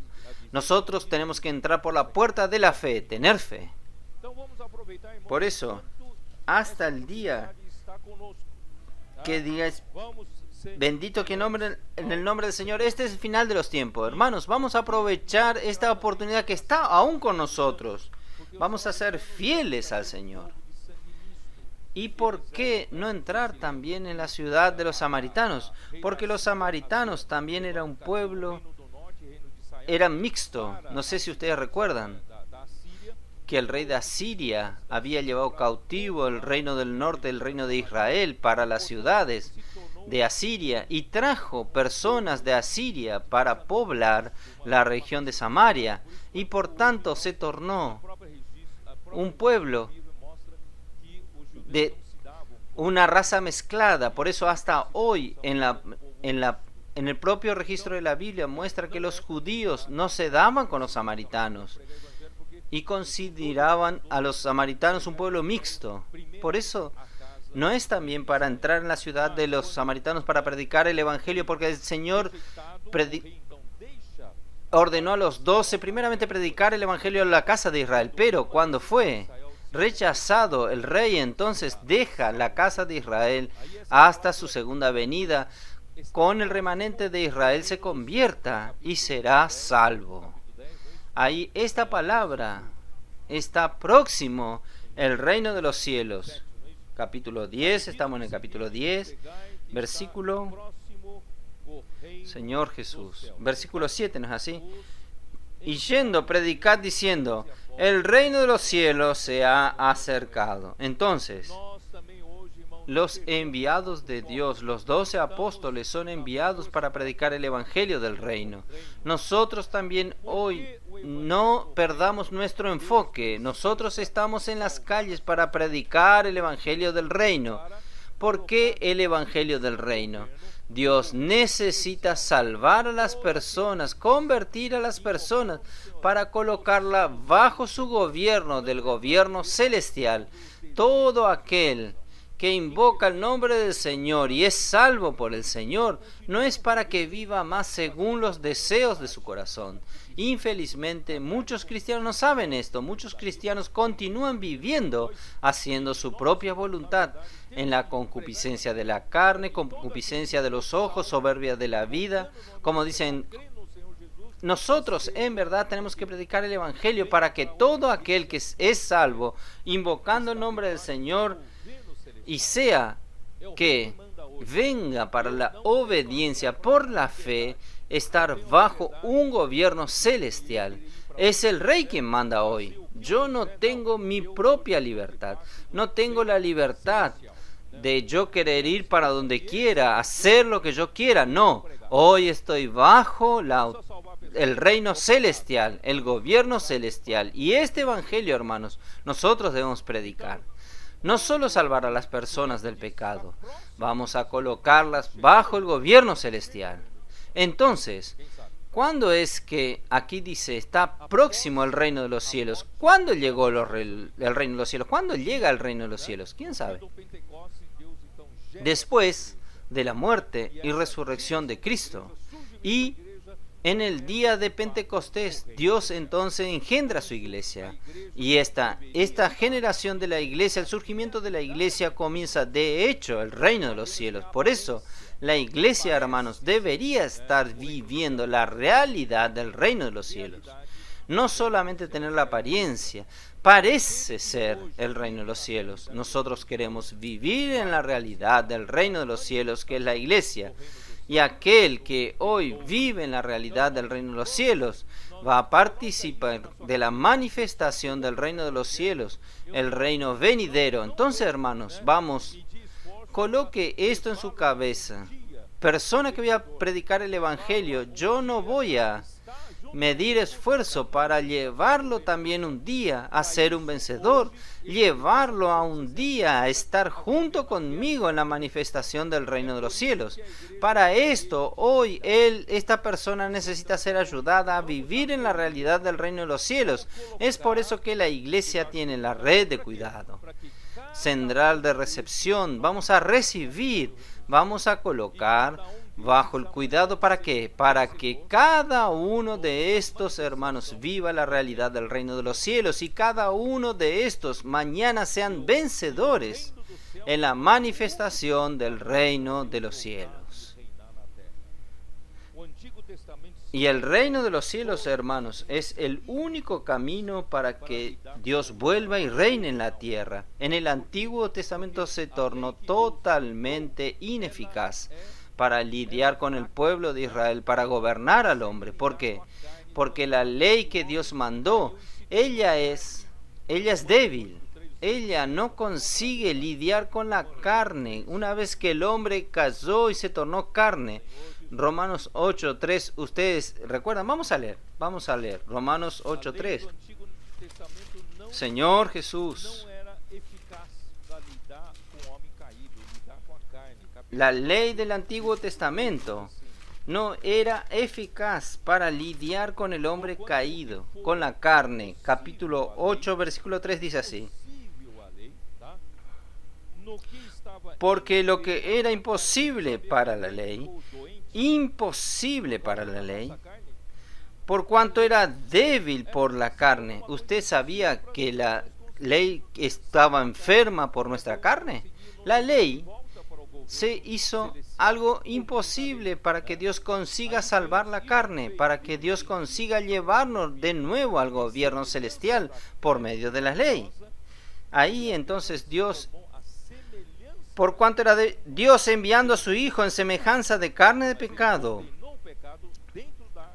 Nosotros tenemos que entrar por la puerta de la fe, tener fe. Por eso, hasta el día que digáis bendito que en el nombre del Señor, este es el final de los tiempos. Hermanos, vamos a aprovechar esta oportunidad que está aún con nosotros. Vamos a ser fieles al Señor. ¿Y por qué no entrar también en la ciudad de los samaritanos? Porque los samaritanos también era un pueblo, eran mixto. No sé si ustedes recuerdan que el rey de Asiria había llevado cautivo el reino del norte, el reino de Israel, para las ciudades de Asiria, y trajo personas de Asiria para poblar la región de Samaria, y por tanto se tornó un pueblo de una raza mezclada. Por eso hasta hoy en el propio registro de la Biblia muestra que los judíos no se daban con los samaritanos y consideraban a los samaritanos un pueblo mixto. Por eso no es también para entrar en la ciudad de los samaritanos para predicar el evangelio, porque el Señor ordenó a los 12 primeramente predicar el evangelio a la casa de Israel, pero cuando fue rechazado el rey, entonces deja la casa de Israel hasta su segunda venida, con el remanente de Israel se convierta y será salvo. Ahí esta palabra está próximo el reino de los cielos. Capítulo 10, estamos en el capítulo 10, versículo, Señor Jesús, versículo 7, ¿no es así? Y yendo, predicad diciendo, el reino de los cielos se ha acercado. Entonces, los enviados de Dios, los 12 apóstoles, son enviados para predicar el evangelio del reino. Nosotros también hoy no perdamos nuestro enfoque. Nosotros estamos en las calles para predicar el evangelio del reino. ¿Por qué el evangelio del reino? Dios necesita salvar a las personas, convertir a las personas para colocarla bajo su gobierno, del gobierno celestial. Todo aquel que invoca el nombre del Señor y es salvo por el Señor, no es para que viva más según los deseos de su corazón. Infelizmente, muchos cristianos no saben esto. Muchos cristianos continúan viviendo haciendo su propia voluntad, en la concupiscencia de la carne, concupiscencia de los ojos, soberbia de la vida. Como dicen, nosotros en verdad tenemos que predicar el evangelio para que todo aquel que es salvo, invocando el nombre del Señor, y sea que venga para la obediencia por la fe, estar bajo un gobierno celestial. Es el Rey quien manda hoy. Yo no tengo mi propia libertad. No tengo la libertad de yo querer ir para donde quiera, hacer lo que yo quiera. No. Hoy estoy bajo el reino celestial, el gobierno celestial. Y este evangelio, hermanos, nosotros debemos predicar. No solo salvar a las personas del pecado, vamos a colocarlas bajo el gobierno celestial. Entonces, ¿cuándo es que aquí dice está próximo el reino de los cielos? ¿Cuándo llegó el reino de los cielos? ¿Cuándo llega el reino de los cielos? ¿Quién sabe? Después de la muerte y resurrección de Cristo. Y en el día de Pentecostés, Dios entonces engendra su iglesia. Y esta generación de la iglesia, el surgimiento de la iglesia comienza de hecho el reino de los cielos. Por eso, la iglesia, hermanos, debería estar viviendo la realidad del reino de los cielos. No solamente tener la apariencia, parece ser el reino de los cielos. Nosotros queremos vivir en la realidad del reino de los cielos, que es la iglesia. Y aquel que hoy vive en la realidad del reino de los cielos va a participar de la manifestación del reino de los cielos, el reino venidero. Entonces, hermanos, vamos, coloque esto en su cabeza. Persona que voy a predicar el evangelio, yo no voy a medir esfuerzo para llevarlo también un día a ser un vencedor, llevarlo a un día a estar junto conmigo en la manifestación del reino de los cielos. Para esto, hoy esta persona necesita ser ayudada a vivir en la realidad del reino de los cielos. Es por eso que la iglesia tiene la red de cuidado, central de recepción. Vamos a recibir, vamos a colocar bajo el cuidado. ¿Para qué? Para que cada uno de estos hermanos viva la realidad del reino de los cielos y cada uno de estos mañana sean vencedores en la manifestación del reino de los cielos. Y el reino de los cielos, hermanos, es el único camino para que Dios vuelva y reine en la tierra. En el Antiguo Testamento se tornó totalmente ineficaz para lidiar con el pueblo de Israel, para gobernar al hombre. ¿Por qué? Porque la ley que Dios mandó, ella es débil. Ella no consigue lidiar con la carne. Una vez que el hombre cayó y se tornó carne. Romanos 8:3, ustedes recuerdan, vamos a leer. Romanos 8:3. Señor Jesús, la ley del Antiguo Testamento no era eficaz para lidiar con el hombre caído, con la carne. Capítulo 8, versículo 3 dice así: porque lo que era imposible para la ley, por cuanto era débil por la carne. ¿Usted sabía que la ley estaba enferma por nuestra carne? La ley se hizo algo imposible para que Dios consiga salvar la carne, para que Dios consiga llevarnos de nuevo al gobierno celestial por medio de la ley. Ahí entonces Dios, por cuanto era Dios enviando a su Hijo en semejanza de carne de pecado,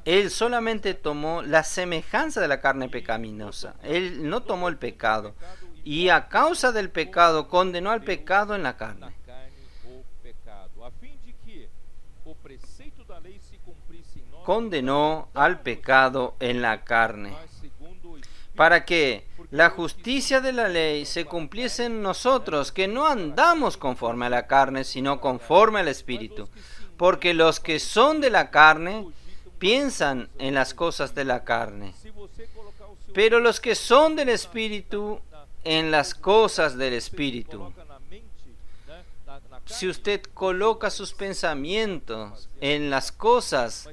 Él solamente tomó la semejanza de la carne pecaminosa. Él no tomó el pecado. Y a causa del pecado condenó al pecado en la carne. Condenó al pecado en la carne, para que la justicia de la ley se cumpliese en nosotros, que no andamos conforme a la carne, sino conforme al Espíritu. Porque los que son de la carne piensan en las cosas de la carne, pero los que son del Espíritu, en las cosas del Espíritu. Si usted coloca sus pensamientos en las cosas,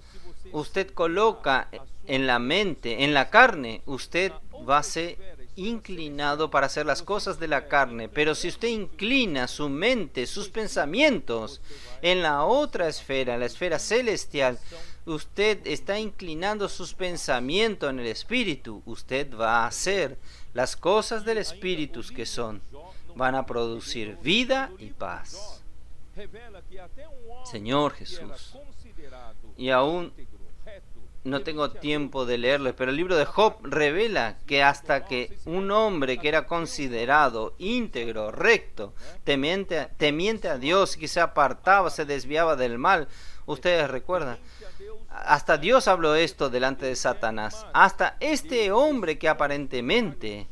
usted coloca en la mente, en la carne, usted va a ser inclinado para hacer las cosas de la carne. Pero si usted inclina su mente, sus pensamientos en la otra esfera, la esfera celestial, usted está inclinando sus pensamientos en el Espíritu. Usted va a hacer las cosas del Espíritu que van a producir vida y paz. Señor Jesús, y aún no tengo tiempo de leerlo, pero el libro de Job revela que hasta que un hombre que era considerado íntegro, recto, temiente a Dios, que se apartaba, se desviaba del mal, Ustedes recuerdan. Hasta Dios habló esto delante de Satanás. Hasta este hombre que aparentemente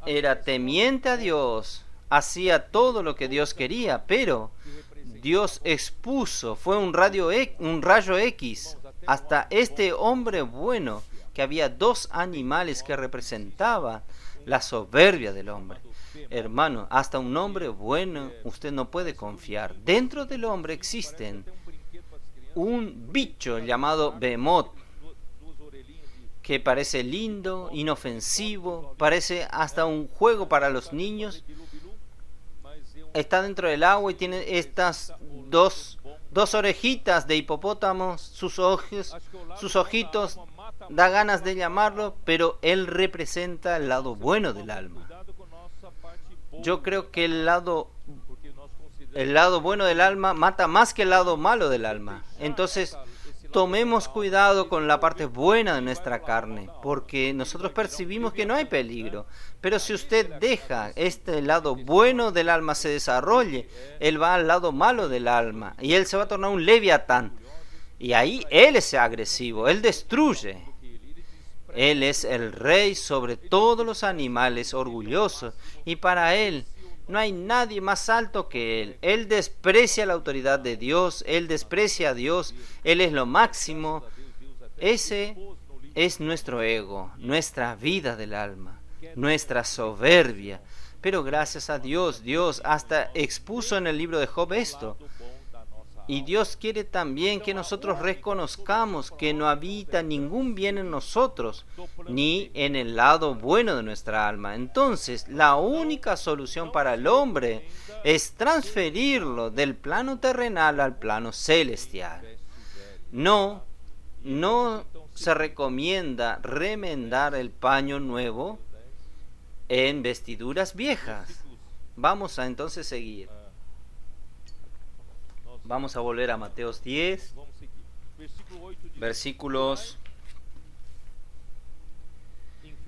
era temiente a Dios, hacía todo lo que Dios quería, pero Dios expuso, fue un rayo X, hasta este hombre bueno, que había dos animales que representaban la soberbia del hombre. Hermano, hasta un hombre bueno usted no puede confiar. Dentro del hombre existen un bicho llamado Behemoth, que parece lindo, inofensivo, parece hasta un juego para los niños. Está dentro del agua y tiene estas dos orejitas de hipopótamo, sus ojitos, da ganas de llamarlo, pero él representa el lado bueno del alma. Yo creo que el lado bueno del alma mata más que el lado malo del alma. Entonces, tomemos cuidado con la parte buena de nuestra carne, porque nosotros percibimos que no hay peligro. Pero si usted deja este lado bueno del alma se desarrolle, él va al lado malo del alma y él se va a tornar un leviatán. Y ahí él es agresivo, él destruye. Él es el rey sobre todos los animales, orgulloso, y para él no hay nadie más alto que él. Él desprecia la autoridad de Dios, él desprecia a Dios, él es lo máximo. Ese es nuestro ego, nuestra vida del alma, nuestra soberbia. Pero gracias a Dios, Dios hasta expuso en el libro de Job esto. Y Dios quiere también que nosotros reconozcamos que no habita ningún bien en nosotros, ni en el lado bueno de nuestra alma. Entonces, la única solución para el hombre es transferirlo del plano terrenal al plano celestial. No se recomienda remendar el paño nuevo en vestiduras viejas. Vamos a entonces seguir. Vamos a volver a Mateos 10, versículos.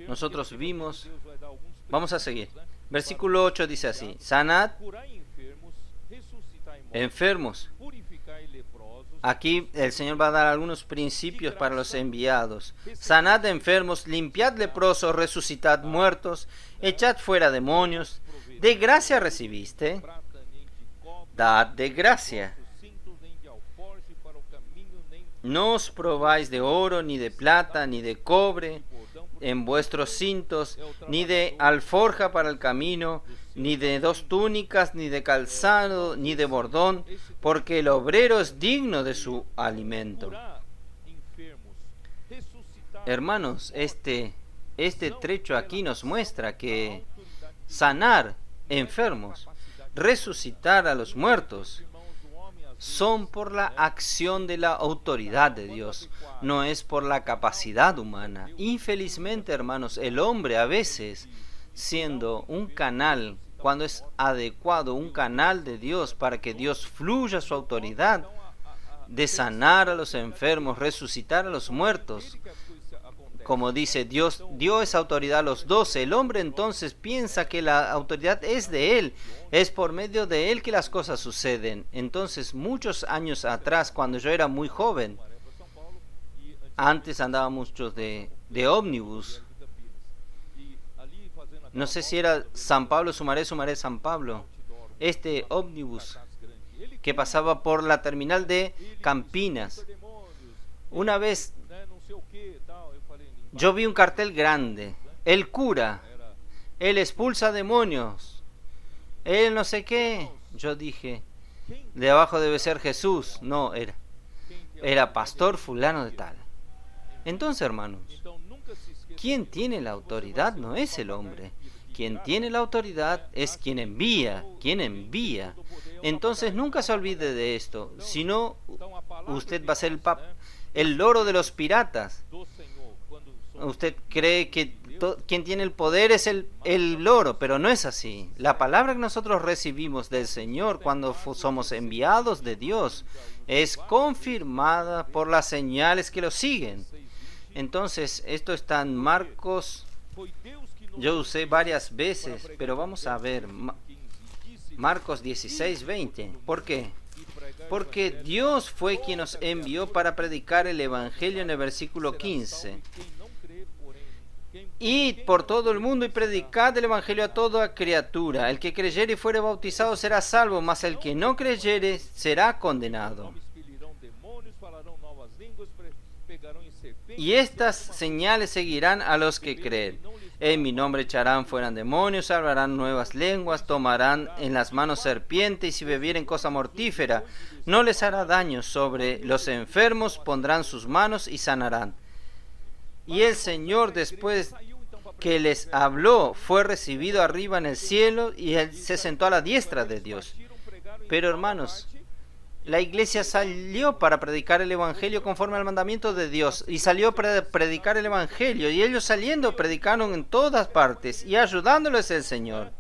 Nosotros vimos. Vamos a seguir. Versículo 8 dice así: sanad enfermos. Aquí el Señor va a dar algunos principios para los enviados. Sanad enfermos, limpiad leprosos, resucitad muertos, echad fuera demonios. De gracia recibiste, dad de gracia. No os probáis de oro, ni de plata, ni de cobre en vuestros cintos, ni de alforja para el camino, ni de 2 túnicas, ni de calzado, ni de bordón, porque el obrero es digno de su alimento. Hermanos, este trecho aquí nos muestra que sanar enfermos, resucitar a los muertos, son por la acción de la autoridad de Dios, no es por la capacidad humana. Infelizmente, hermanos, el hombre a veces, siendo un canal, cuando es adecuado, un canal de Dios para que Dios fluya su autoridad de sanar a los enfermos, resucitar a los muertos, como dice Dios, dio esa autoridad a los 12. El hombre entonces piensa que la autoridad es de él, es por medio de él que las cosas suceden. Entonces, muchos años atrás, cuando yo era muy joven, antes andaba mucho de ómnibus. No sé si era San Pablo, Sumaré, San Pablo. Este ómnibus que pasaba por la terminal de Campinas. Una vez yo vi un cartel grande: el cura, él expulsa demonios, él no sé qué. Yo dije, de abajo debe ser Jesús. No, era pastor fulano de tal. Entonces, hermanos, quien tiene la autoridad no es el hombre. Quien tiene la autoridad es quien envía. Entonces nunca se olvide de esto, si no usted va a ser el loro de los piratas. Usted cree que quien tiene el poder es el loro, pero no es así. La palabra que nosotros recibimos del Señor cuando somos enviados de Dios es confirmada por las señales que lo siguen. Entonces, esto está en Marcos. Yo usé varias veces, pero vamos a ver Marcos 16:20. ¿Por qué? Porque Dios fue quien nos envió para predicar el Evangelio en el versículo 15. Id por todo el mundo y predicad el Evangelio a toda criatura. El que creyere y fuere bautizado será salvo, mas el que no creyere será condenado. Y estas señales seguirán a los que creen. En mi nombre echarán fuera demonios, hablarán nuevas lenguas, tomarán en las manos serpientes, y si bebieren cosa mortífera, no les hará daño. Sobre los enfermos pondrán sus manos y sanarán. Y el Señor, después que les habló, fue recibido arriba en el cielo, y él se sentó a la diestra de Dios. Pero hermanos, la iglesia salió para predicar el Evangelio conforme al mandamiento de Dios, y salió para predicar el Evangelio, y ellos saliendo predicaron en todas partes, y ayudándoles el Señor.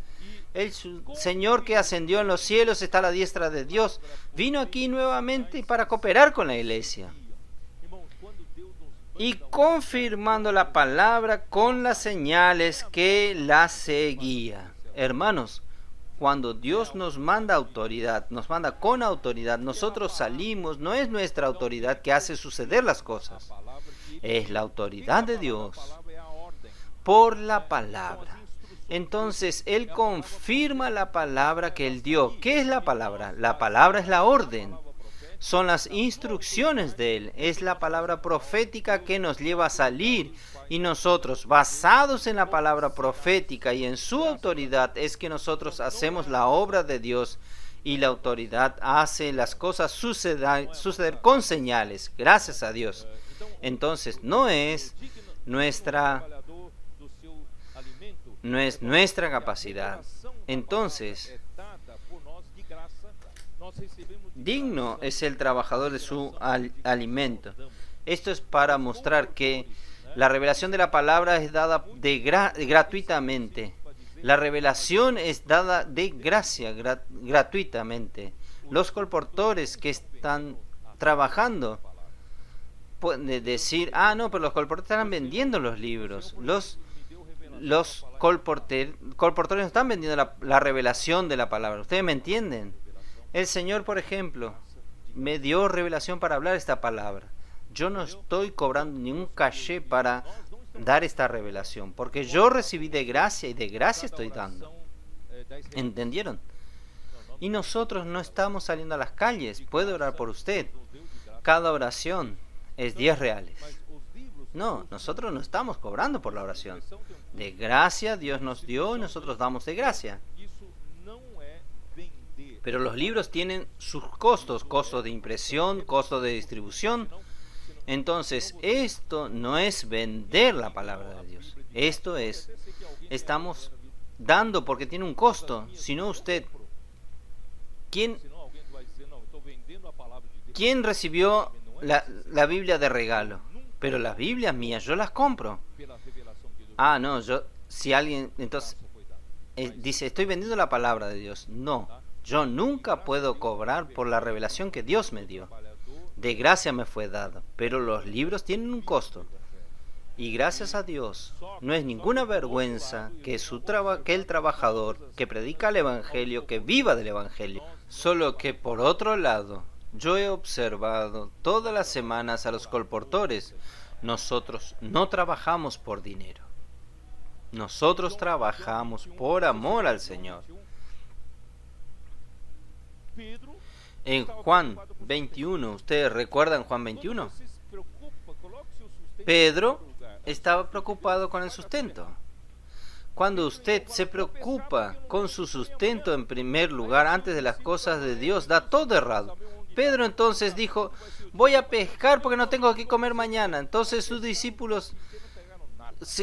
El Señor que ascendió en los cielos está a la diestra de Dios, vino aquí nuevamente para cooperar con la iglesia, y confirmando la palabra con las señales que la seguían. Hermanos, cuando Dios nos manda autoridad, nos manda con autoridad, nosotros salimos, no es nuestra autoridad que hace suceder las cosas, es la autoridad de Dios por la palabra. Entonces, Él confirma la palabra que Él dio. ¿Qué es la palabra? La palabra es la orden, son las instrucciones de Él, es la palabra profética que nos lleva a salir. Y nosotros, basados en la palabra profética y en su autoridad, es que nosotros hacemos la obra de Dios, y la autoridad hace las cosas suceder con señales, gracias a Dios. Entonces, no es nuestra capacidad. Entonces, digno es el trabajador de su alimento. Esto es para mostrar que la revelación de la palabra es dada gratuitamente. La revelación es dada de gracia, gratuitamente. Los colportores que están trabajando pueden decir, no, pero los colportores están vendiendo los libros. Los colportores no están vendiendo la revelación de la palabra. ¿Ustedes me entienden? El Señor, por ejemplo, me dio revelación para hablar esta palabra. Yo no estoy cobrando ningún caché para dar esta revelación, porque yo recibí de gracia y de gracia estoy dando. ¿Entendieron? Y nosotros no estamos saliendo a las calles. Puedo orar por usted. Cada oración es 10 reales. No, nosotros no estamos cobrando por la oración. De gracia Dios nos dio y nosotros damos de gracia. Pero los libros tienen sus costos, costos de impresión, costos de distribución. Entonces, esto no es vender la palabra de Dios. Esto es, estamos dando porque tiene un costo. Si no, usted, ¿quién recibió la Biblia de regalo? Pero las Biblias mías, yo las compro. No, si alguien, entonces, dice, estoy vendiendo la palabra de Dios. No, yo nunca puedo cobrar por la revelación que Dios me dio. De gracia me fue dado, pero los libros tienen un costo. Y gracias a Dios, no es ninguna vergüenza que el trabajador que predica el Evangelio, que viva del Evangelio. Solo que por otro lado, yo he observado todas las semanas a los colportores. Nosotros no trabajamos por dinero. Nosotros trabajamos por amor al Señor. En Juan 21, ¿ustedes recuerdan Juan 21? Pedro estaba preocupado con el sustento. Cuando usted se preocupa con su sustento en primer lugar, antes de las cosas de Dios, da todo errado. Pedro entonces dijo, voy a pescar porque no tengo que comer mañana. Entonces sus discípulos,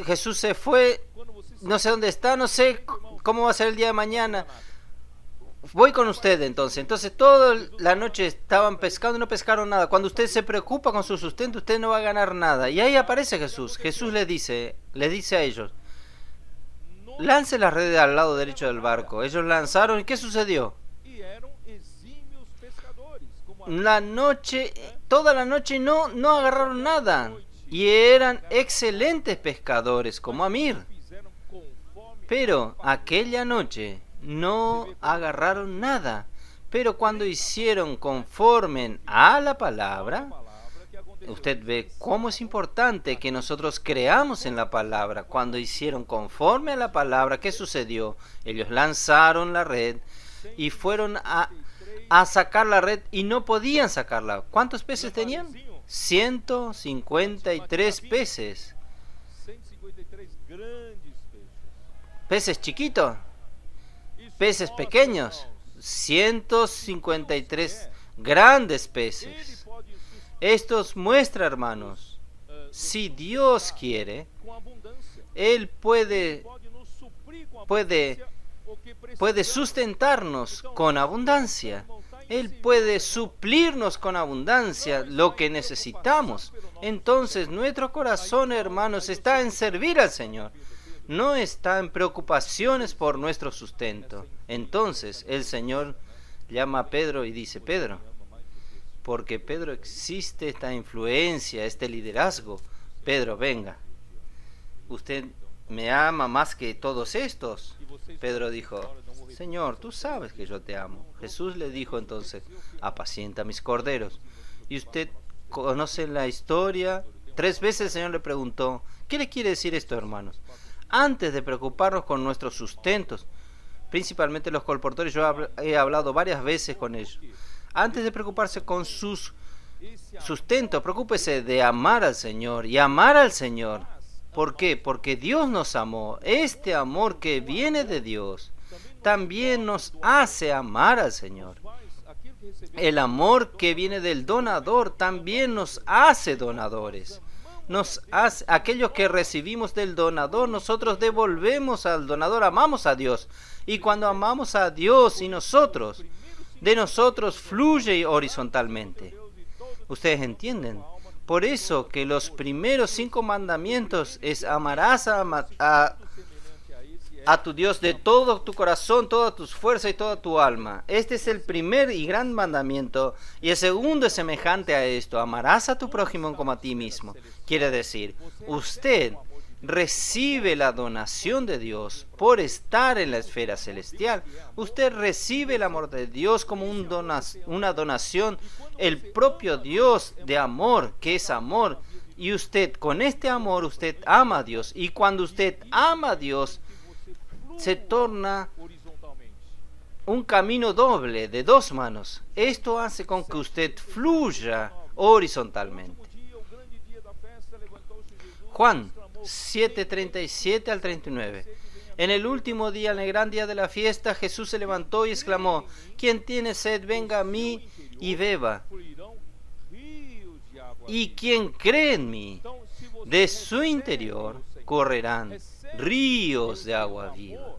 Jesús se fue, no sé dónde está, no sé cómo va a ser el día de mañana. Voy con usted entonces. Entonces toda la noche estaban pescando y no pescaron nada. Cuando usted se preocupa con su sustento, usted no va a ganar nada. Y ahí aparece Jesús. Jesús le dice a ellos, lance las redes al lado derecho del barco. Ellos lanzaron, ¿y qué sucedió? Toda la noche no agarraron nada. Y eran excelentes pescadores, como Amir. Pero aquella noche no agarraron nada. Pero cuando hicieron conforme a la palabra, usted ve cómo es importante que nosotros creamos en la palabra. Cuando hicieron conforme a la palabra, ¿qué sucedió? Ellos lanzaron la red y fueron a sacar la red y no podían sacarla. ¿Cuántos peces tenían? 153 peces. 153 grandes peixes. ¿Peces chiquitos? ¿Peces pequeños? 153 grandes peces. Esto muestra, hermanos, si Dios quiere, Él puede sustentarnos con abundancia. Él puede suplirnos con abundancia lo que necesitamos. Entonces nuestro corazón, hermanos, está en servir al Señor. No está en preocupaciones por nuestro sustento. Entonces el Señor llama a Pedro y dice: Pedro, porque Pedro existe esta influencia, este liderazgo. Pedro, venga. ¿Usted me ama más que todos estos? Pedro dijo: Señor, tú sabes que yo te amo. Jesús le dijo entonces: apacienta mis corderos. Y usted conoce la historia. 3 veces el Señor le preguntó: ¿qué le quiere decir esto, hermanos? Antes de preocuparnos con nuestros sustentos, principalmente los colportores, yo he hablado varias veces con ellos. Antes de preocuparse con sus sustentos, preocúpese de amar al Señor y amar al Señor. ¿Por qué? Porque Dios nos amó. Este amor que viene de Dios también nos hace amar al Señor. El amor que viene del donador también nos hace donadores. Aquellos que recibimos del donador, nosotros devolvemos al donador, amamos a Dios. Y cuando amamos a Dios y de nosotros fluye horizontalmente. ¿Ustedes entienden? Por eso que los primeros 5 mandamientos es: amarás a tu Dios de todo tu corazón, todas tus fuerzas y toda tu alma. Este es el primer y gran mandamiento. Y el segundo es semejante a esto: amarás a tu prójimo como a ti mismo. Quiere decir, usted recibe la donación de Dios por estar en la esfera celestial. Usted recibe el amor de Dios como una donación, el propio Dios de amor, que es amor. Y usted, con este amor, usted ama a Dios. Y cuando usted ama a Dios, se torna un camino doble de 2 manos. Esto hace con que usted fluya horizontalmente. Juan 7:37 al 39. En el último día, en el gran día de la fiesta, Jesús se levantó y exclamó: quien tiene sed, venga a mí y beba. Y quien cree en mí, de su interior correrán ríos de agua viva.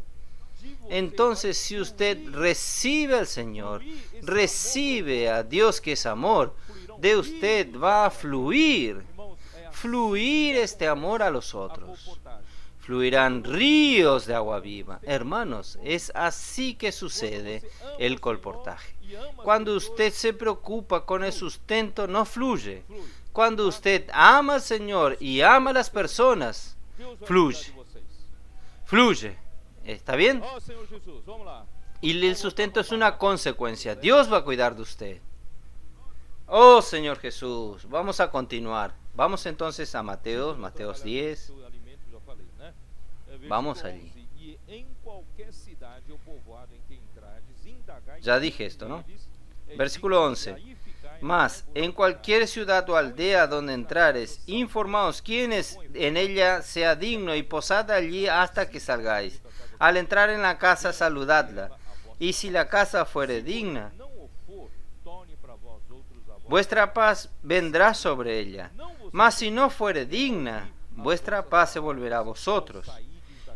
Entonces, si usted recibe al Señor, recibe a Dios que es amor, de usted va a fluir este amor a los otros. Fluirán ríos de agua viva. Hermanos, es así que sucede el colportaje. Cuando usted se preocupa con el sustento, no fluye. Cuando usted ama al Señor y ama a las personas, fluye. ¿Está bien? Y el sustento es una consecuencia. Dios va a cuidar de usted. Oh Señor Jesús, vamos a continuar. Vamos entonces a Mateos 10. Vamos allí. Ya dije esto, ¿no? Versículo 11. Mas en cualquier ciudad o aldea donde entrares, informaos quién es en ella sea digno y posad allí hasta que salgáis. Al entrar en la casa, saludadla. Y si la casa fuere digna, vuestra paz vendrá sobre ella. Mas si no fuere digna, vuestra paz se volverá a vosotros.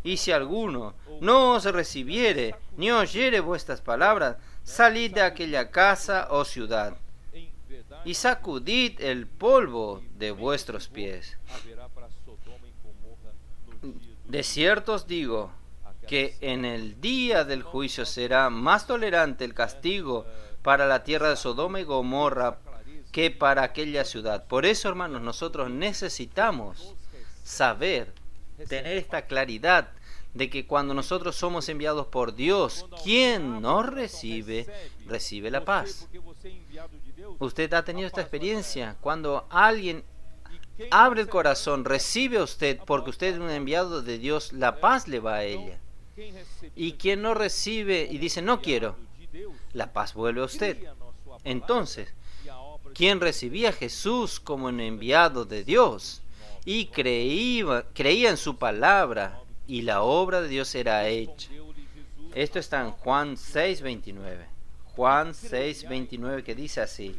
Y si alguno no os recibiere, ni oyere vuestras palabras, salid de aquella casa o ciudad, y sacudid el polvo de vuestros pies. De cierto os digo, que en el día del juicio será más tolerante el castigo para la tierra de Sodoma y Gomorra que para aquella ciudad. Por eso, hermanos, nosotros necesitamos saber, tener esta claridad de que cuando nosotros somos enviados por Dios, quien nos recibe, recibe la paz. Usted ha tenido esta experiencia. Cuando alguien abre el corazón, recibe a usted, porque usted es un enviado de Dios, la paz le va a ella. Y quien no recibe y dice, no quiero, la paz vuelve a usted. Entonces, quien recibía a Jesús como un enviado de Dios y creía en su palabra, y la obra de Dios era hecha. Esto está en Juan 6:29. Juan 6:29, que dice así.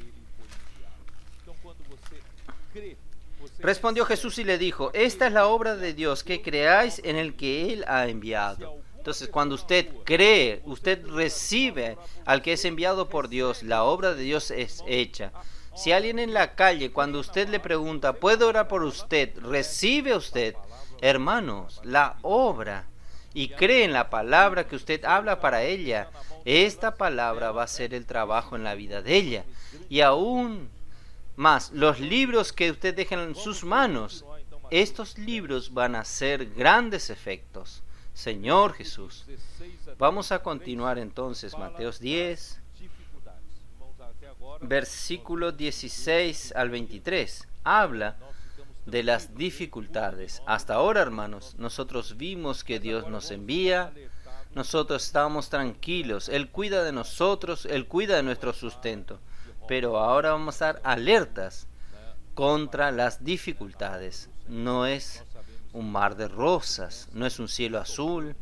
Respondió Jesús y le dijo, esta es la obra de Dios, que creáis en el que Él ha enviado. Entonces, cuando usted cree, usted recibe al que es enviado por Dios, la obra de Dios es hecha. Si alguien en la calle, cuando usted le pregunta, ¿puedo orar por usted?, recibe usted, hermanos, la obra, y cree en la palabra que usted habla para ella, esta palabra va a hacer el trabajo en la vida de ella. Y aún más, los libros que usted deja en sus manos, estos libros van a hacer grandes efectos. Señor Jesús. Vamos a continuar entonces, Mateos 10, versículo 16 al 23. Habla de las dificultades. Hasta ahora, hermanos, nosotros vimos que Dios nos envía, nosotros estamos tranquilos, Él cuida de nosotros, Él cuida de nuestro sustento. Pero ahora vamos a estar alertas contra las dificultades. No es un mar de rosas, no es un cielo azul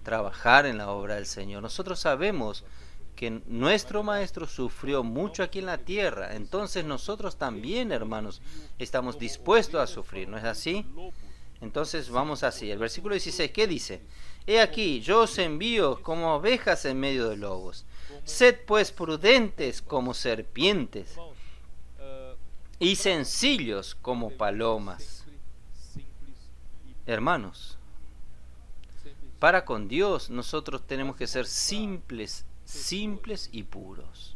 trabajar en la obra del Señor. Nosotros sabemos que nuestro Maestro sufrió mucho aquí en la tierra, entonces nosotros también, hermanos, estamos dispuestos a sufrir, ¿no es así? Entonces vamos así, el versículo 16, ¿qué dice? He aquí, yo os envío como ovejas en medio de lobos. Sed pues prudentes como serpientes y sencillos como palomas. Hermanos, para con Dios nosotros tenemos que ser simples y puros.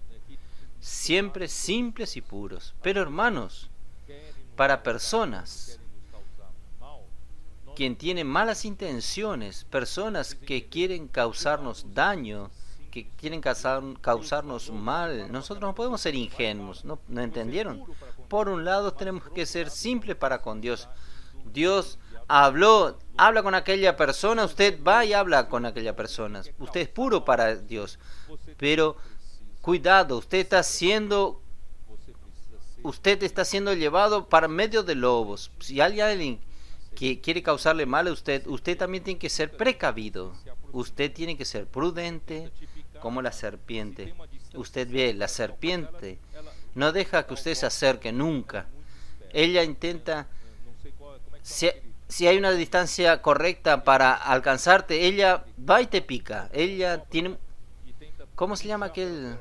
Siempre simples y puros. Pero hermanos, para personas quien tiene malas intenciones, personas que quieren causarnos daño, que quieren causarnos mal, nosotros no podemos ser ingenuos, ¿no entendieron? Por un lado tenemos que ser simples para con Dios. Dios habla con aquella persona, usted va y habla con aquella persona. Usted es puro para Dios. Pero cuidado, usted está siendo llevado para medio de lobos. Si hay alguien que quiere causarle mal a usted también tiene que ser precavido. Usted tiene que ser prudente como la serpiente. Usted ve, la serpiente no deja que usted se acerque nunca. Ella intenta, si hay una distancia correcta para alcanzarte, ella va y te pica. Ella tiene, ¿cómo se llama aquel?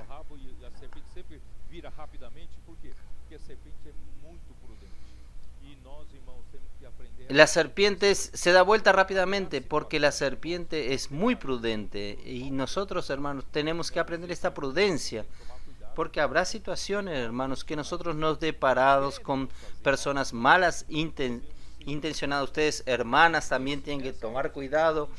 La serpiente se da vuelta rápidamente porque la serpiente es muy prudente y nosotros, hermanos, tenemos que aprender esta prudencia porque habrá situaciones, hermanos, que nosotros nos deparados con personas malas intencionadas. Ustedes, hermanas, también tienen que tomar cuidado.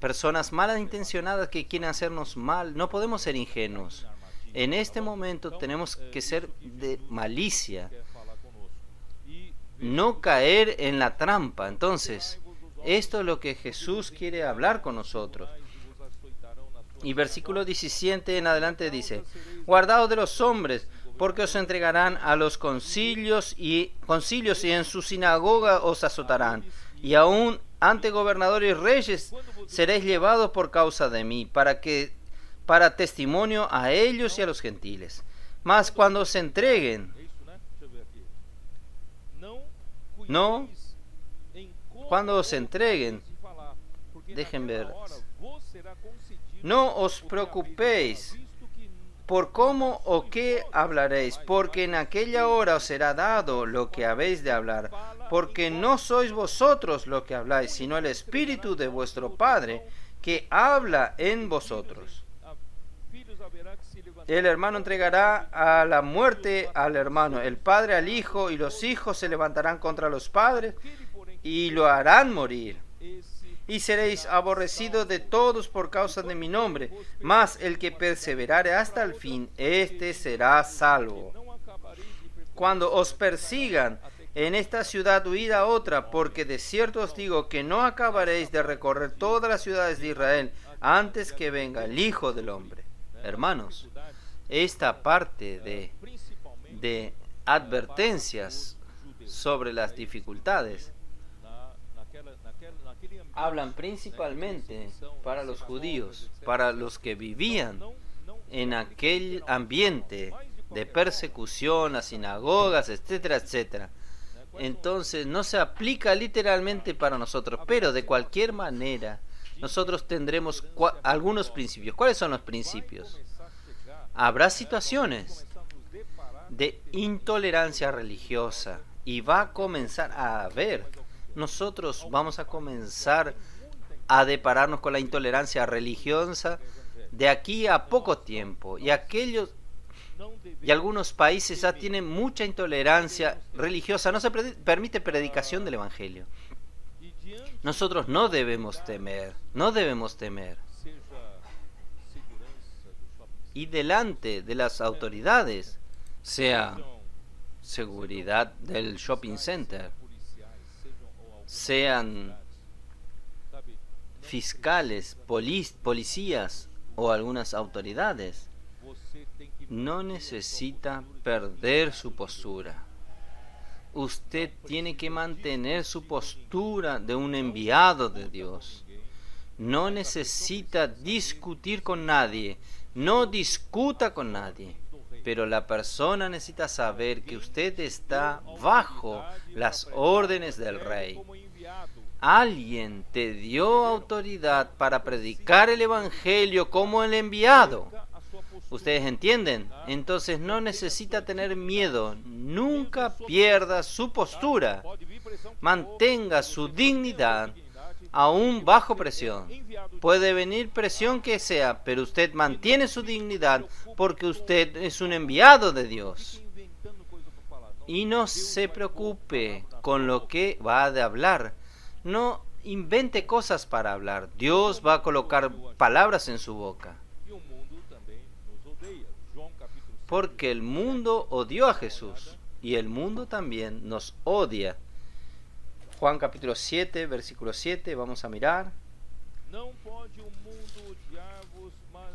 Personas malas intencionadas que quieren hacernos mal. No podemos ser ingenuos. En este momento tenemos que ser de malicia. No caer en la trampa. Entonces, esto es lo que Jesús quiere hablar con nosotros. Y versículo 17 en adelante dice: guardaos de los hombres, porque os entregarán a los concilios y en su sinagoga os azotarán, y aún ante gobernadores y reyes seréis llevados por causa de mí, para testimonio a ellos y a los gentiles. Mas cuando os entreguen, cuando os entreguen, dejen ver, no os preocupéis por cómo o qué hablaréis, porque en aquella hora os será dado lo que habéis de hablar, porque no sois vosotros lo que habláis, sino el Espíritu de vuestro Padre que habla en vosotros. El hermano entregará a la muerte al hermano, el padre al hijo, y los hijos se levantarán contra los padres y lo harán morir. y seréis aborrecidos de todos por causa de mi nombre, mas el que perseverare hasta el fin, éste será salvo. Cuando os persigan en esta ciudad, huid a otra, porque de cierto os digo que no acabaréis de recorrer todas las ciudades de Israel antes que venga el Hijo del Hombre. Hermanos, esta parte de advertencias sobre las dificultades hablan principalmente para los judíos, para los que vivían en aquel ambiente de persecución, las sinagogas, etcétera, etcétera. Entonces no se aplica literalmente para nosotros, pero de cualquier manera nosotros tendremos algunos principios. ¿Cuáles son los principios? Habrá situaciones de intolerancia religiosa y va a comenzar a haber. Nosotros vamos a comenzar a depararnos con la intolerancia religiosa de aquí a poco tiempo, y algunos países ya tienen mucha intolerancia religiosa, no se permite predicación del Evangelio. Nosotros no debemos temer. Y delante de las autoridades, sea seguridad del shopping center, sean fiscales, policías o algunas autoridades, no necesita perder su postura. Usted tiene que mantener su postura de un enviado de Dios. No necesita discutir con nadie, no discuta con nadie, pero la persona necesita saber que usted está bajo las órdenes del Rey. Alguien te dio autoridad para predicar el Evangelio como el enviado. ¿Ustedes entienden? Entonces no necesita tener miedo. Nunca pierda su postura. Mantenga su dignidad aún bajo presión. Puede venir presión que sea, pero usted mantiene su dignidad porque usted es un enviado de Dios. Y no se preocupe con lo que va a hablar. No invente cosas para hablar. Dios va a colocar palabras en su boca. Porque el mundo odió a Jesús y el mundo también nos odia. Juan capítulo 7, versículo 7, vamos a mirar. Não pode o mundo odiar-vos, mas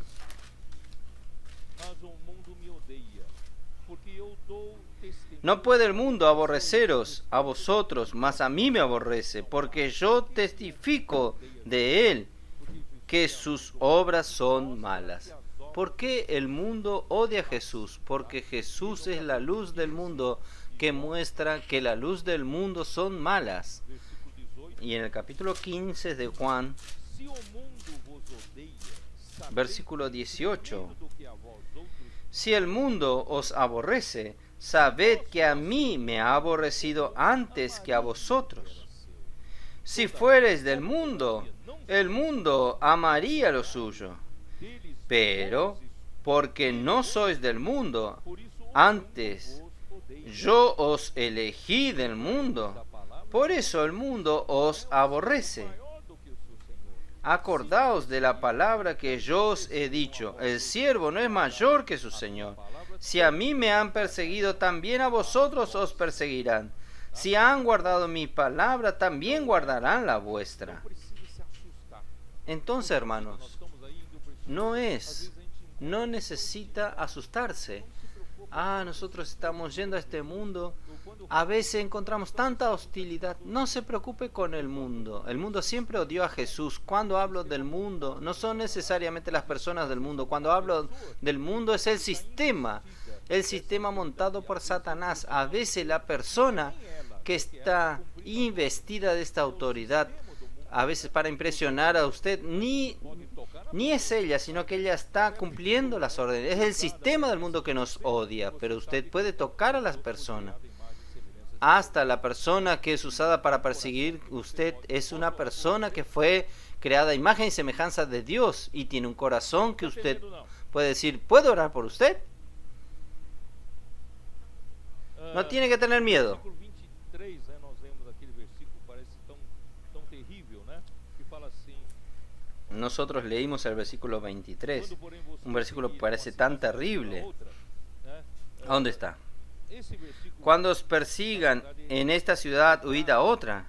o mundo me odeia, porque eu dou testemunho. No puede el mundo aborreceros a vosotros, mas a mí me aborrece, porque yo testifico de él que sus obras son malas. ¿Por qué el mundo odia a Jesús? Porque Jesús es la luz del mundo que muestra que la luz del mundo son malas. Y en el capítulo 15 de Juan, versículo 18, si el mundo os aborrece, sabed que a mí me ha aborrecido antes que a vosotros. Si fuereis del mundo, el mundo amaría lo suyo. Pero, porque no sois del mundo, antes yo os elegí del mundo, por eso el mundo os aborrece. Acordaos de la palabra que yo os he dicho, el siervo no es mayor que su Señor. Si a mí me han perseguido, también a vosotros os perseguirán. Si han guardado mi palabra, también guardarán la vuestra. Entonces, hermanos, no necesita asustarse. Nosotros estamos yendo a este mundo. A veces encontramos tanta hostilidad. No se preocupe con el mundo. El mundo siempre odió a Jesús. Cuando hablo del mundo, no son necesariamente las personas del mundo. Cuando hablo del mundo es el sistema montado por Satanás. A veces la persona que está investida de esta autoridad, a veces para impresionar a usted, ni es ella, sino que ella está cumpliendo las órdenes. Es el sistema del mundo que nos odia, pero usted puede tocar a las personas. Hasta la persona que es usada para perseguir usted es una persona que fue creada a imagen y semejanza de Dios y tiene un corazón que usted puede decir, ¿puedo orar por usted? No tiene que tener miedo. Nosotros leímos el versículo 23, un versículo que parece tan terrible. ¿A dónde está? Cuando os persigan en esta ciudad, huid a otra.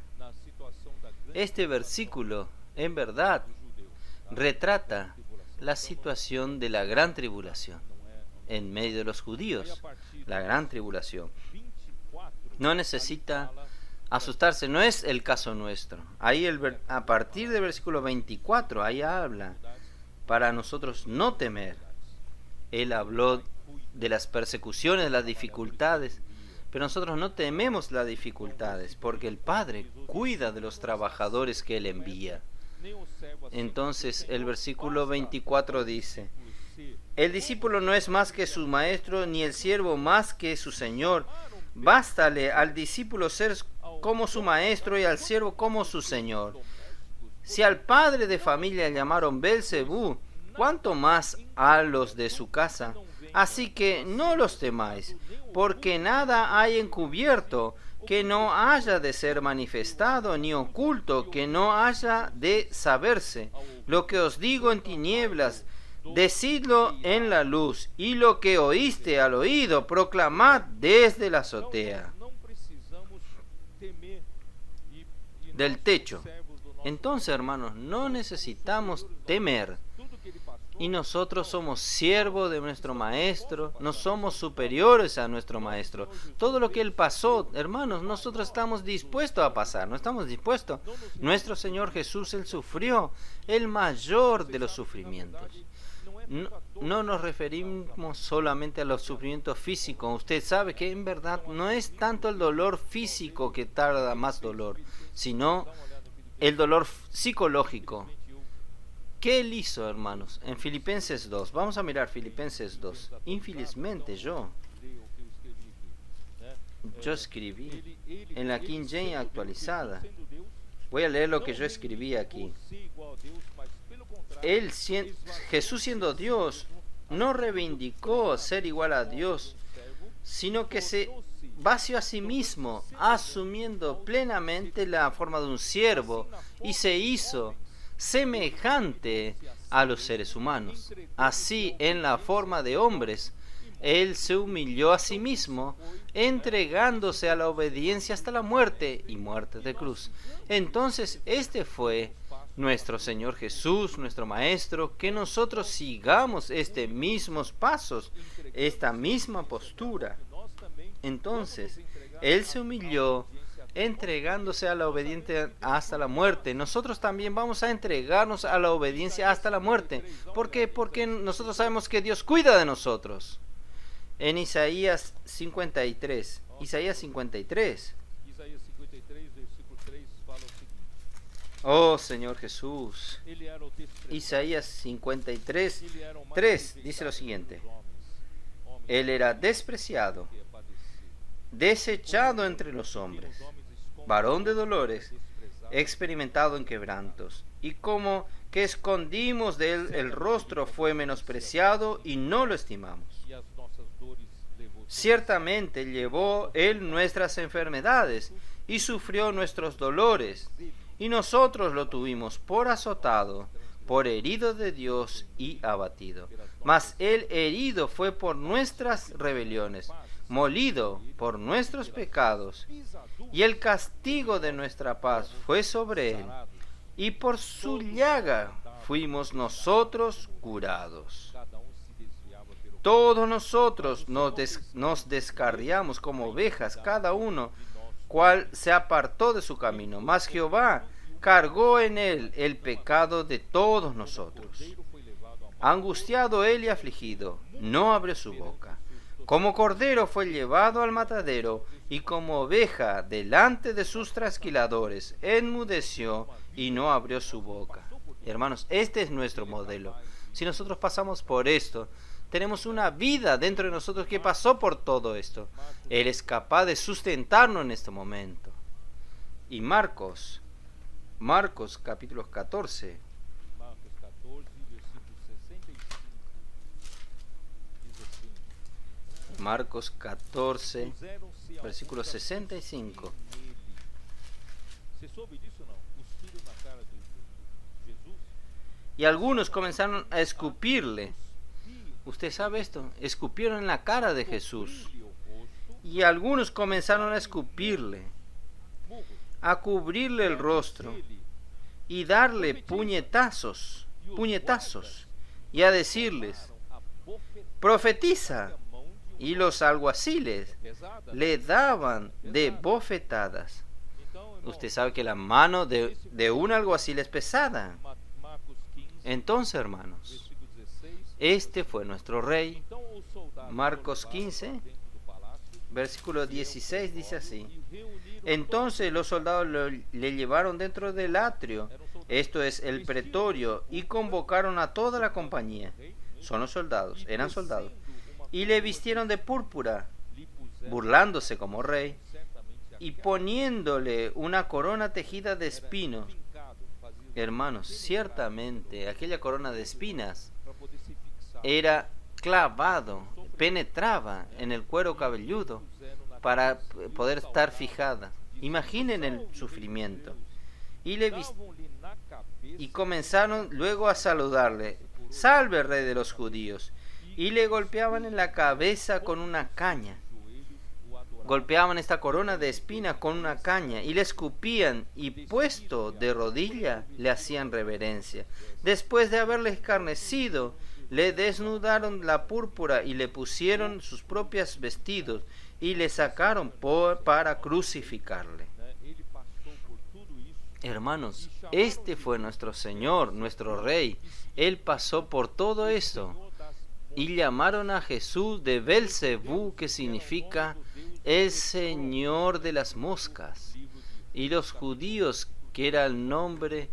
Este versículo, en verdad, retrata la situación de la gran tribulación en medio de los judíos. La gran tribulación. No necesita asustarse, no es el caso nuestro. Ahí a partir del versículo 24, ahí habla para nosotros no temer. Él habló de las persecuciones, de las dificultades, pero nosotros no tememos las dificultades porque el Padre cuida de los trabajadores que Él envía. Entonces el versículo 24 dice: el discípulo no es más que su maestro, ni el siervo más que su señor. Bástale al discípulo ser como su maestro y al siervo como su señor. Si al padre de familia llamaron Belzebú, ¿cuánto más a los de su casa? Así que no los temáis, porque nada hay encubierto que no haya de ser manifestado, ni oculto que no haya de saberse. Lo que os digo en tinieblas, decidlo en la luz, y lo que oíste al oído, proclamad desde la azotea. Del techo. Entonces, hermanos, no necesitamos temer. Y nosotros somos siervos de nuestro Maestro, no somos superiores a nuestro Maestro. Todo lo que Él pasó, hermanos, nosotros estamos dispuestos a pasar, no estamos dispuestos. Nuestro Señor Jesús, Él sufrió el mayor de los sufrimientos. No nos referimos solamente a los sufrimientos físicos. Usted sabe que en verdad no es tanto el dolor físico que tarda más dolor, sino el dolor psicológico. ¿Qué Él hizo, hermanos? En Filipenses 2, vamos a mirar Filipenses 2. Infelizmente yo escribí en la King James actualizada. Voy a leer lo que yo escribí aquí. Jesús siendo Dios, no reivindicó ser igual a Dios, sino que se vació a sí mismo, asumiendo plenamente la forma de un siervo, y se hizo semejante a los seres humanos. Así, en la forma de hombres, Él se humilló a sí mismo, entregándose a la obediencia hasta la muerte y muerte de cruz. Entonces, este fue nuestro Señor Jesús, nuestro Maestro, que nosotros sigamos estos mismos pasos, esta misma postura. Entonces, Él se humilló, entregándose a la obediencia hasta la muerte. Nosotros también vamos a entregarnos a la obediencia hasta la muerte. ¿Por qué? Porque nosotros sabemos que Dios cuida de nosotros. En Isaías 53, oh Señor Jesús, Isaías 53, 3 dice lo siguiente: Él era despreciado, desechado entre los hombres, varón de dolores, experimentado en quebrantos, y como que escondimos de él el rostro, fue menospreciado y no lo estimamos. Ciertamente llevó él nuestras enfermedades y sufrió nuestros dolores, y nosotros lo tuvimos por azotado, por herido de Dios y abatido. Mas él herido fue por nuestras rebeliones, molido por nuestros pecados, y el castigo de nuestra paz fue sobre él, y por su llaga fuimos nosotros curados. Todos nosotros nos descarriamos como ovejas, cada uno cual se apartó de su camino, mas Jehová cargó en él el pecado de todos nosotros. Angustiado él y afligido, no abrió su boca. Como cordero fue llevado al matadero, y como oveja delante de sus trasquiladores, enmudeció y no abrió su boca. Hermanos, este es nuestro modelo. Si nosotros pasamos por esto, tenemos una vida dentro de nosotros que pasó por todo esto. Él es capaz de sustentarnos en este momento. Y Marcos capítulo 14. Marcos 14, versículo 65. y algunos comenzaron a escupirle. ¿Usted sabe esto? Escupieron en la cara de Jesús. Y algunos comenzaron a escupirle, a cubrirle el rostro y darle puñetazos, y a decirles: profetiza. Y los alguaciles le daban de bofetadas. Usted sabe que la mano de un alguacil es pesada. Entonces, hermanos, este fue nuestro rey. Marcos 15, versículo 16 dice así: entonces los soldados le llevaron dentro del atrio, esto es el pretorio, y convocaron a toda la compañía. Son los soldados, eran soldados. Y le vistieron de púrpura, burlándose como rey, y poniéndole una corona tejida de espinos. Hermanos, ciertamente aquella corona de espinas era clavado, penetraba en el cuero cabelludo para poder estar fijada. Imaginen el sufrimiento. Y comenzaron luego a saludarle: salve, rey de los judíos. Y le golpeaban en la cabeza con una caña. Golpeaban esta corona de espinas con una caña y le escupían, y puesto de rodilla le hacían reverencia. Después de haberle escarnecido, le desnudaron la púrpura y le pusieron sus propios vestidos y le sacaron para crucificarle. Hermanos, este fue nuestro Señor, nuestro Rey. Él pasó por todo eso. Y llamaron a Jesús de Belcebú, que significa el Señor de las moscas. Y los judíos, que era el nombre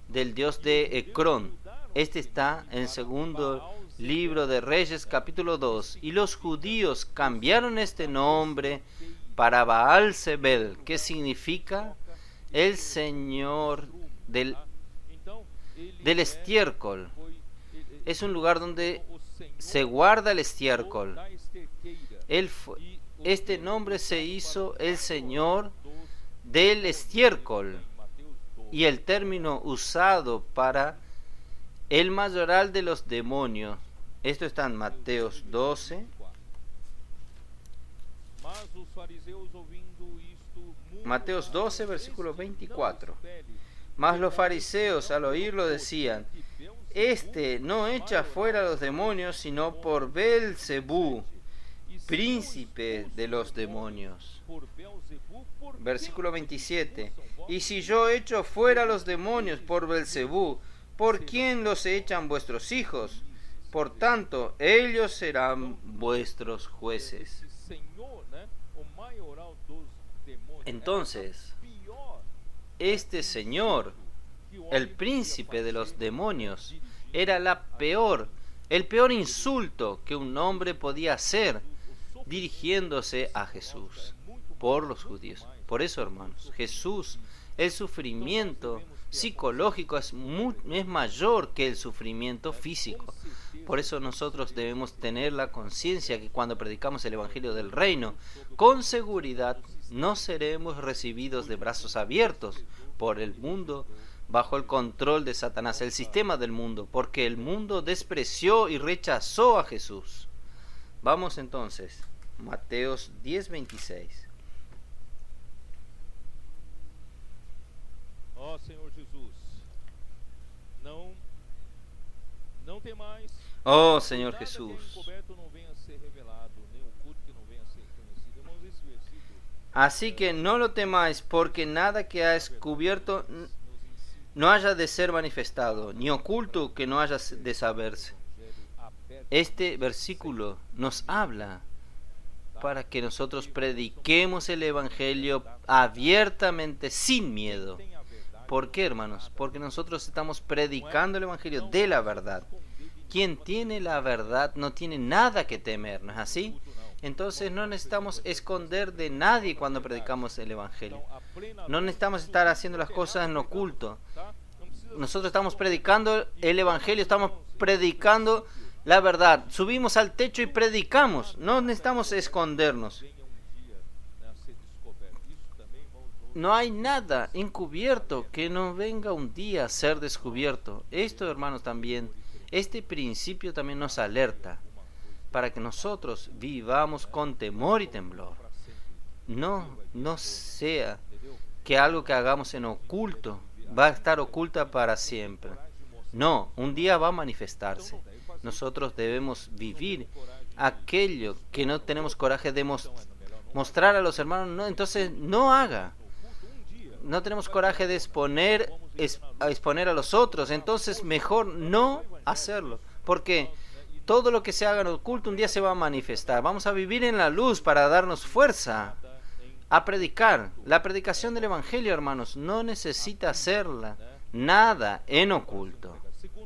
del dios de Ecrón. Este está en el segundo libro de Reyes, capítulo 2. Y los judíos cambiaron este nombre para Baal-Zebel, que significa el Señor del estiércol. Es un lugar donde se guarda el estiércol. Este nombre se hizo el Señor del estiércol, y el término usado para el mayoral de los demonios. Esto está en Mateos 12. Mateos 12, versículo 24. Mas los fariseos al oírlo decían: este no echa fuera a los demonios, sino por Belcebú, príncipe de los demonios. Versículo 27. Y si yo echo fuera a los demonios por Belcebú, ¿por quién los echan vuestros hijos? Por tanto, ellos serán vuestros jueces. Entonces, este Señor, el príncipe de los demonios, era el peor insulto que un hombre podía hacer dirigiéndose a Jesús por los judíos. Por eso, hermanos, Jesús, el sufrimiento psicológico es mayor que el sufrimiento físico. Por eso nosotros debemos tener la conciencia que cuando predicamos el Evangelio del Reino, con seguridad no seremos recibidos de brazos abiertos por el mundo, bajo el control de Satanás, el sistema del mundo, porque el mundo despreció y rechazó a Jesús. Vamos entonces, Mateos 10:26. Ó Senhor Jesus, não temais. Oh Señor Jesús, así que no lo temáis, porque nada que ha descubierto no haya de ser manifestado, ni oculto que no haya de saberse. Este versículo nos habla para que nosotros prediquemos el Evangelio abiertamente, sin miedo. ¿Por qué, hermanos? Porque nosotros estamos predicando el Evangelio de la verdad. Quien tiene la verdad no tiene nada que temer, ¿no es así? Entonces no necesitamos esconder de nadie cuando predicamos el Evangelio. No necesitamos estar haciendo las cosas en oculto. Nosotros estamos predicando el Evangelio, estamos predicando la verdad. Subimos al techo y predicamos. No necesitamos escondernos. No hay nada encubierto que no venga un día a ser descubierto. Esto, hermanos, también, este principio también nos alerta para que nosotros vivamos con temor y temblor. No sea que algo que hagamos en oculto va a estar oculta para siempre. No, un día va a manifestarse. Nosotros debemos vivir aquello que no tenemos coraje de mostrar a los hermanos. No, entonces no haga. No tenemos coraje de exponer a los otros, entonces mejor no hacerlo, porque todo lo que se haga en oculto un día se va a manifestar. Vamos a vivir en la luz para darnos fuerza a predicar. La predicación del Evangelio, hermanos, no necesita hacerla nada en oculto.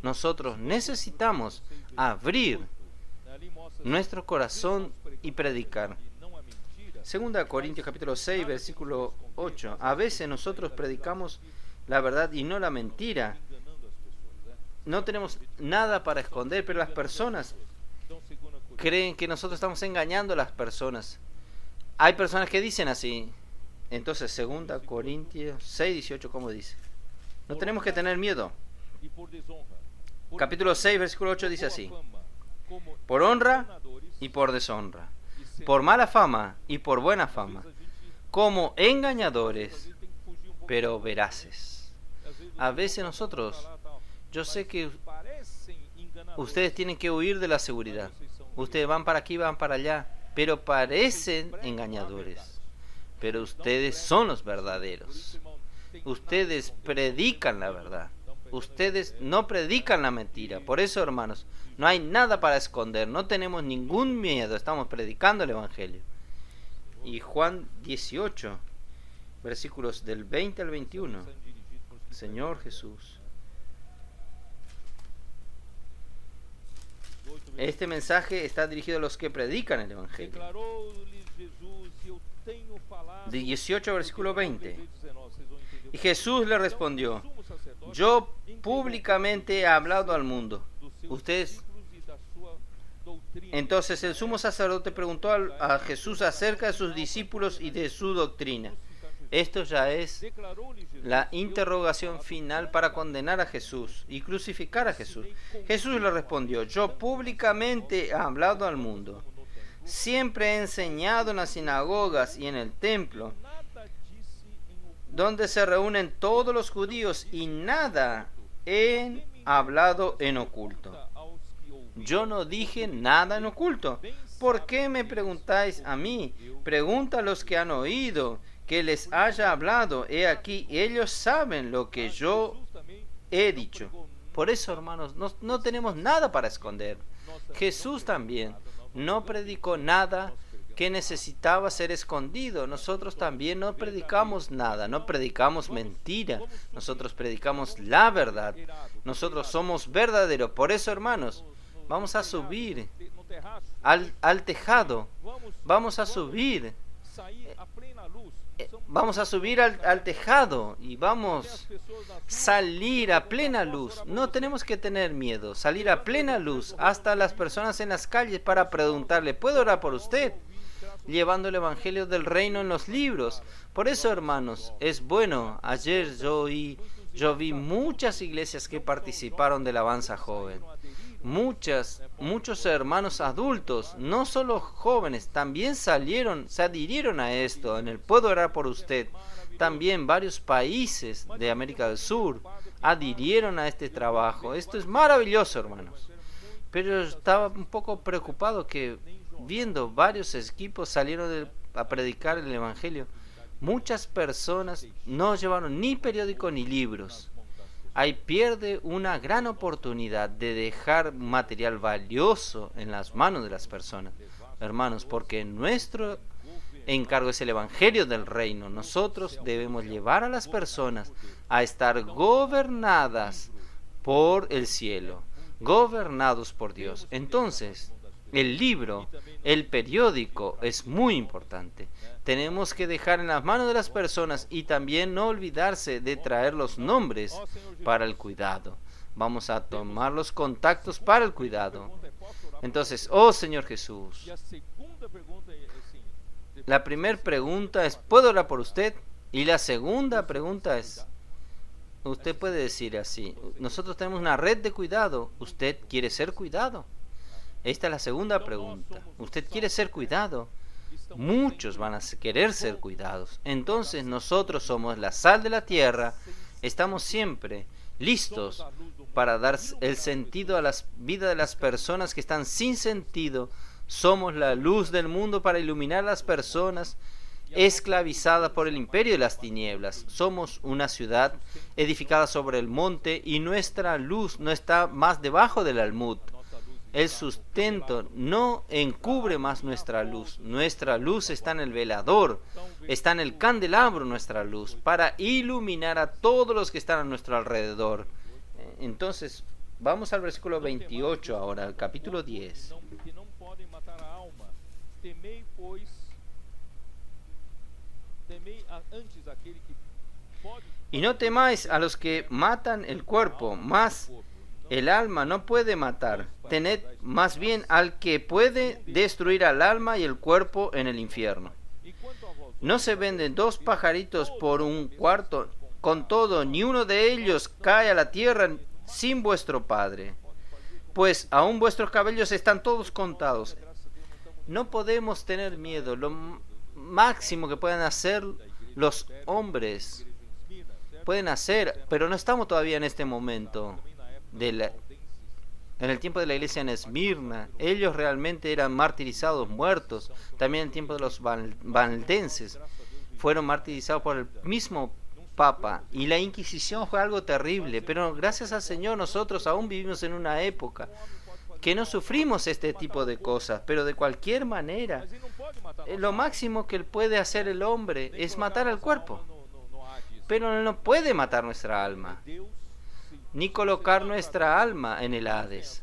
Nosotros necesitamos abrir nuestro corazón y predicar. 2 Corintios capítulo 6, versículo 8. A veces nosotros predicamos la verdad y no la mentira. No tenemos nada para esconder, pero las personas creen que nosotros estamos engañando a las personas. Hay personas que dicen así. Entonces, 2 Corintios 6, 18, ¿cómo dice? No tenemos que tener miedo. Capítulo 6, versículo 8 dice así: por honra y por deshonra, por mala fama y por buena fama, como engañadores, pero veraces. A veces nosotros, yo sé que ustedes tienen que huir de la seguridad. Ustedes van para aquí, van para allá, pero parecen engañadores. Pero ustedes son los verdaderos. Ustedes predican la verdad. Ustedes no predican la mentira. Por eso, hermanos, no hay nada para esconder. No tenemos ningún miedo. Estamos predicando el Evangelio. Y Juan 18, versículos del 20 al 21. Señor Jesús. Este mensaje está dirigido a los que predican el Evangelio. De 18, versículo 20. Y Jesús le respondió: yo públicamente he hablado al mundo. Ustedes. Entonces el sumo sacerdote preguntó a Jesús acerca de sus discípulos y de su doctrina. Esto ya es la interrogación final para condenar a Jesús y crucificar a Jesús. Jesús le respondió: yo públicamente he hablado al mundo. Siempre he enseñado en las sinagogas y en el templo, donde se reúnen todos los judíos, y nada he hablado en oculto. Yo no dije nada en oculto. ¿Por qué me preguntáis a mí? Pregunta a los que han oído que les haya hablado. He aquí, ellos saben lo que yo he dicho. Por eso, hermanos, no tenemos nada para esconder. Jesús también no predicó nada que necesitaba ser escondido. Nosotros también no predicamos nada, no predicamos mentira. Nosotros predicamos la verdad. Nosotros somos verdaderos. Por eso, hermanos, vamos a subir al tejado. Vamos a subir. Vamos a subir al tejado y vamos a salir a plena luz. No tenemos que tener miedo. Salir a plena luz hasta las personas en las calles para preguntarle: ¿puedo orar por usted? Llevando el Evangelio del Reino en los libros. Por eso, hermanos, es bueno. Ayer yo vi muchas iglesias que participaron de la alabanza joven. Muchos hermanos adultos, no solo jóvenes, también se adhirieron a esto, en el Puedo Orar por Usted. También varios países de América del Sur adhirieron a este trabajo. Esto es maravilloso, hermanos. Pero estaba un poco preocupado que viendo varios equipos salieron a predicar el Evangelio. Muchas personas no llevaron ni periódico ni libros. Ahí pierde una gran oportunidad de dejar material valioso en las manos de las personas, hermanos, porque nuestro encargo es el Evangelio del Reino. Nosotros debemos llevar a las personas a estar gobernadas por el cielo, gobernados por Dios. Entonces, el libro, el periódico es muy importante. Tenemos que dejar en las manos de las personas y también no olvidarse de traer los nombres para el cuidado. Vamos a tomar los contactos para el cuidado. Entonces, oh Señor Jesús, la primera pregunta es: ¿puedo orar por usted? Y la segunda pregunta es, usted puede decir así, nosotros tenemos una red de cuidado, ¿usted quiere ser cuidado? Esta es la segunda pregunta. ¿Usted quiere ser cuidado? Muchos van a querer ser cuidados. Entonces nosotros somos la sal de la tierra, estamos siempre listos para dar el sentido a la vida de las personas que están sin sentido. Somos la luz del mundo para iluminar a las personas esclavizadas por el imperio de las tinieblas. Somos una ciudad edificada sobre el monte y nuestra luz no está más debajo del almud. El sustento no encubre más nuestra luz. Nuestra luz está en el velador, está en el candelabro nuestra luz, para iluminar a todos los que están a nuestro alrededor. Entonces, vamos al versículo 28 ahora, al capítulo 10. Y no temáis a los que matan el cuerpo, mas el alma no puede matar. Tened más bien al que puede destruir al alma y el cuerpo en el infierno. ¿No se venden 2 pajaritos por un cuarto? Con todo, ni uno de ellos cae a la tierra sin vuestro Padre. Pues aún vuestros cabellos están todos contados. No podemos tener miedo. Lo máximo que pueden hacer los hombres, pueden hacer, pero no estamos todavía en este momento. En el tiempo de la iglesia en Esmirna, ellos realmente eran martirizados, muertos. También en el tiempo de los valdenses, fueron martirizados por el mismo Papa. Y la Inquisición fue algo terrible, pero gracias al Señor nosotros aún vivimos en una época que no sufrimos este tipo de cosas, pero de cualquier manera, lo máximo que puede hacer el hombre es matar al cuerpo. Pero no puede matar nuestra alma, ni colocar nuestra alma en el Hades.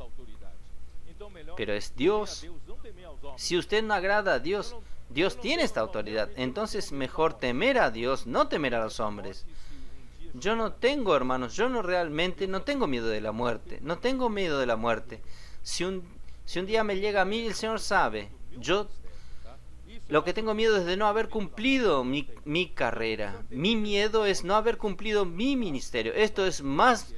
Pero es Dios. Si usted no agrada a Dios, Dios tiene esta autoridad. Entonces mejor temer a Dios, no temer a los hombres. Yo no tengo, hermanos, realmente no tengo miedo de la muerte. No tengo miedo de la muerte. Si un día me llega a mí, el Señor sabe. Yo lo que tengo miedo es de no haber cumplido mi carrera. Mi miedo es no haber cumplido mi ministerio. Esto es más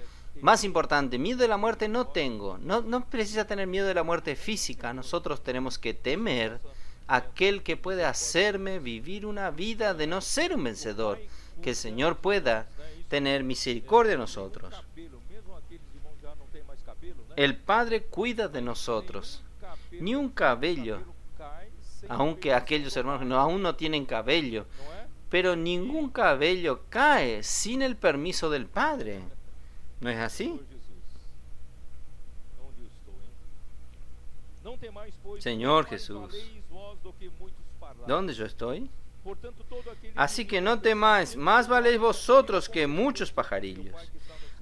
importante. Miedo de la muerte no tengo. No precisa tener miedo de la muerte física. Nosotros tenemos que temer a aquel que puede hacerme vivir una vida de no ser un vencedor. Que el Señor pueda tener misericordia de nosotros. El Padre cuida de nosotros. Ni un cabello, aunque aquellos hermanos aún no tienen cabello, pero ningún cabello cae sin el permiso del Padre. ¿No es así? Señor Jesús, ¿dónde yo estoy? Así que no temáis, más valéis vosotros que muchos pajarillos.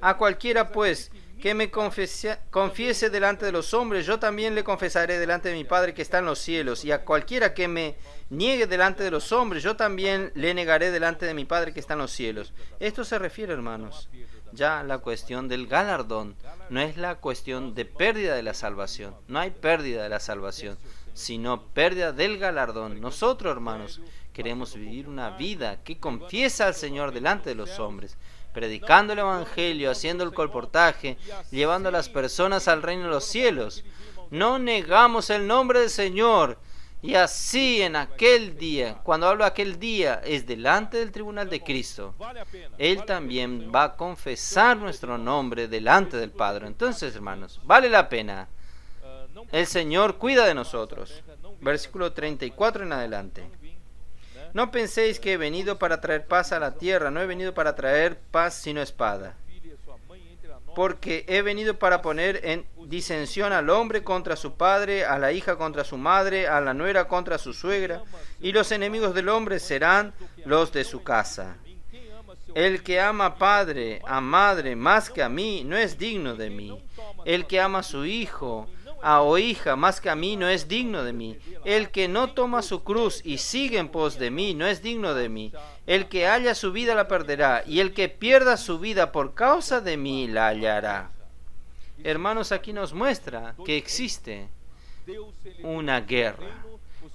A cualquiera pues que me confiese delante de los hombres, yo también le confesaré delante de mi Padre que está en los cielos. Y a cualquiera que me niegue delante de los hombres, yo también le negaré delante de mi Padre que está en los cielos. Esto se refiere, hermanos, ya a la cuestión del galardón. No es la cuestión de pérdida de la salvación. No hay pérdida de la salvación, sino pérdida del galardón. Nosotros, hermanos, queremos vivir una vida que confiesa al Señor delante de los hombres, predicando el Evangelio, haciendo el colportaje, llevando a las personas al reino de los cielos. No negamos el nombre del Señor. Y así en aquel día, cuando hablo de aquel día, es delante del tribunal de Cristo. Él también va a confesar nuestro nombre delante del Padre. Entonces, hermanos, vale la pena. El Señor cuida de nosotros. Versículo 34 en adelante. No penséis que he venido para traer paz a la tierra. No he venido para traer paz sino espada. Porque he venido para poner en disensión al hombre contra su padre, a la hija contra su madre, a la nuera contra su suegra, y los enemigos del hombre serán los de su casa. El que ama a padre, a madre, más que a mí, no es digno de mí. El que ama a su hijo, o hija, más que a mí, no es digno de mí. El que no toma su cruz y sigue en pos de mí, no es digno de mí. El que halla su vida la perderá, y el que pierda su vida por causa de mí la hallará. Hermanos, aquí nos muestra que existe una guerra.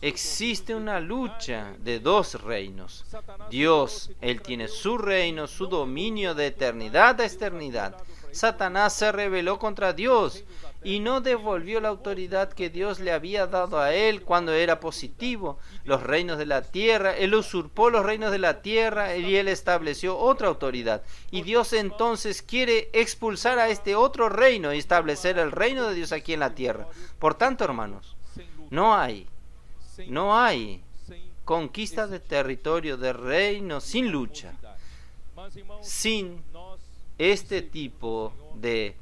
Existe una lucha de dos reinos. Dios, Él tiene su reino, su dominio de eternidad a eternidad. Satanás se rebeló contra Dios y no devolvió la autoridad que Dios le había dado a él cuando era positivo. Los reinos de la tierra, él usurpó los reinos de la tierra y él estableció otra autoridad. Y Dios entonces quiere expulsar a este otro reino y establecer el reino de Dios aquí en la tierra. Por tanto, hermanos, no hay conquista de territorio, de reino sin lucha, sin este tipo de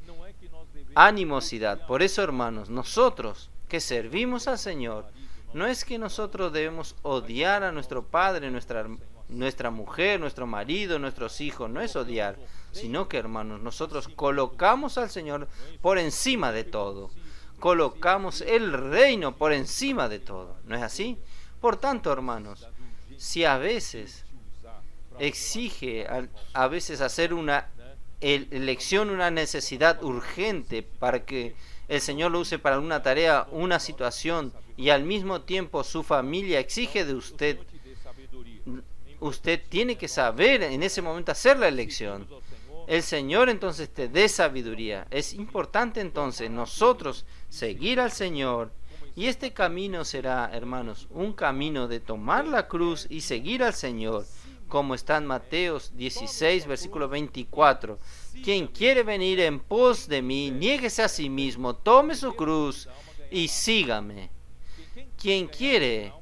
animosidad. Por eso, hermanos, nosotros que servimos al Señor, no es que nosotros debemos odiar a nuestro padre, nuestra mujer, nuestro marido, nuestros hijos. No es odiar, sino que, hermanos, nosotros colocamos al Señor por encima de todo. Colocamos el reino por encima de todo. ¿No es así? Por tanto, hermanos, si a veces exige a veces hacer una elección, una necesidad urgente para que el Señor lo use para una tarea, una situación, y al mismo tiempo su familia exige de usted, usted tiene que saber en ese momento hacer la elección. El Señor entonces te dé sabiduría. Es importante entonces nosotros seguir al Señor, y este camino será, hermanos, un camino de tomar la cruz y seguir al Señor, como está en Mateos 16, versículo 24. Quien quiere venir en pos de mí, niéguese a sí mismo, tome su cruz y sígame. Quien quiere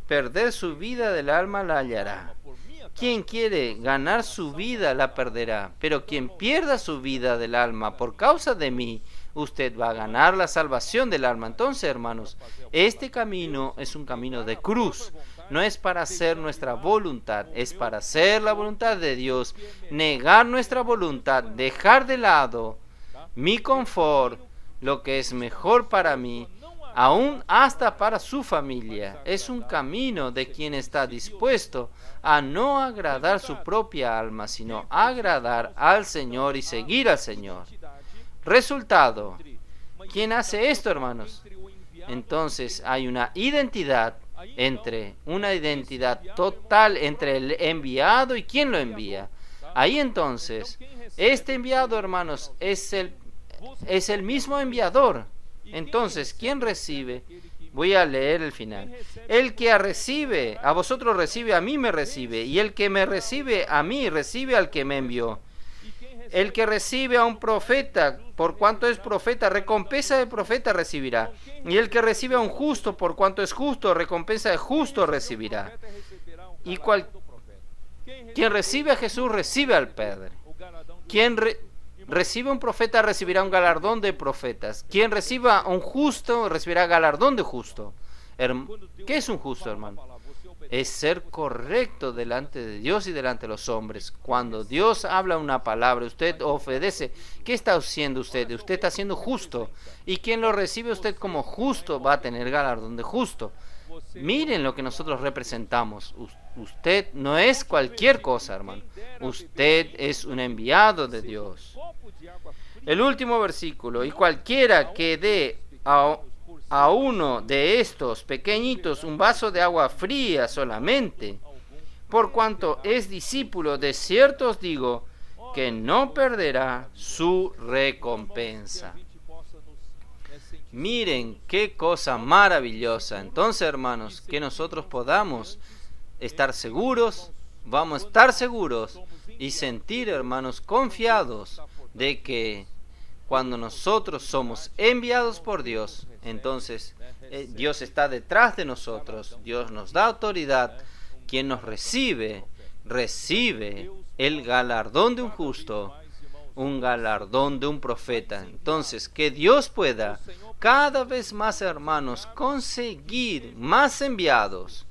perder su vida del alma la hallará. Quien quiere ganar su vida la perderá. Pero quien pierda su vida del alma por causa de mí, usted va a ganar la salvación del alma. Entonces, hermanos, este camino es un camino de cruz. No es para hacer nuestra voluntad, es para hacer la voluntad de Dios, negar nuestra voluntad, dejar de lado mi confort, lo que es mejor para mí, aún hasta para su familia. Es un camino de quien está dispuesto a no agradar su propia alma, sino agradar al Señor y seguir al Señor. Resultado, ¿quién hace esto, hermanos? Entonces hay una identidad total entre el enviado y quien lo envía. Ahí entonces, este enviado, hermanos, es el mismo enviador. Entonces, ¿quién recibe? Voy a leer el final. El que recibe, a vosotros recibe, a mí me recibe. Y el que me recibe, a mí recibe al que me envió. El que recibe a un profeta, por cuanto es profeta, recompensa de profeta recibirá. Y el que recibe a un justo, por cuanto es justo, recompensa de justo recibirá. Y quien recibe a Jesús, recibe al Padre. Quien recibe a un profeta, recibirá un galardón de profetas. Quien reciba a un justo, recibirá galardón de justo. ¿Qué es un justo, hermano? Es ser correcto delante de Dios y delante de los hombres. Cuando Dios habla una palabra, usted obedece. ¿Qué está haciendo usted? Usted está siendo justo. Y quien lo recibe usted como justo va a tener galardón de justo. Miren lo que nosotros representamos. Usted no es cualquier cosa, hermano. Usted es un enviado de Dios. El último versículo. Y cualquiera que dé a uno de estos pequeñitos un vaso de agua fría solamente, por cuanto es discípulo, de cierto os digo que no perderá su recompensa. Miren qué cosa maravillosa. Entonces, hermanos, que nosotros podamos estar seguros, vamos a estar seguros y sentir, hermanos, confiados de que cuando nosotros somos enviados por Dios, entonces Dios está detrás de nosotros, Dios nos da autoridad. Quien nos recibe el galardón de un justo, un galardón de un profeta. Entonces, que Dios pueda cada vez más, hermanos, conseguir más enviados.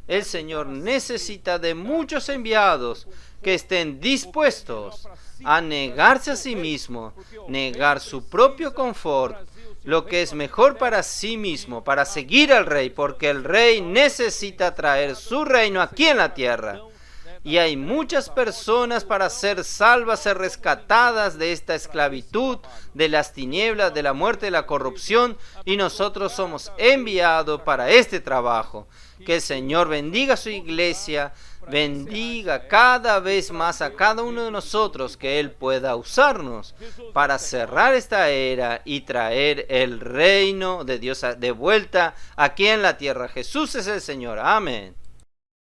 El Señor necesita de muchos enviados que estén dispuestos a negarse a sí mismo, negar su propio confort, lo que es mejor para sí mismo, para seguir al Rey, porque el Rey necesita traer su reino aquí en la tierra. Y hay muchas personas para ser salvas, ser rescatadas de esta esclavitud, de las tinieblas, de la muerte, de la corrupción, y nosotros somos enviados para este trabajo. Que el Señor bendiga a su iglesia, bendiga cada vez más a cada uno de nosotros, que Él pueda usarnos para cerrar esta era y traer el reino de Dios de vuelta aquí en la tierra. Jesús es el Señor. Amén.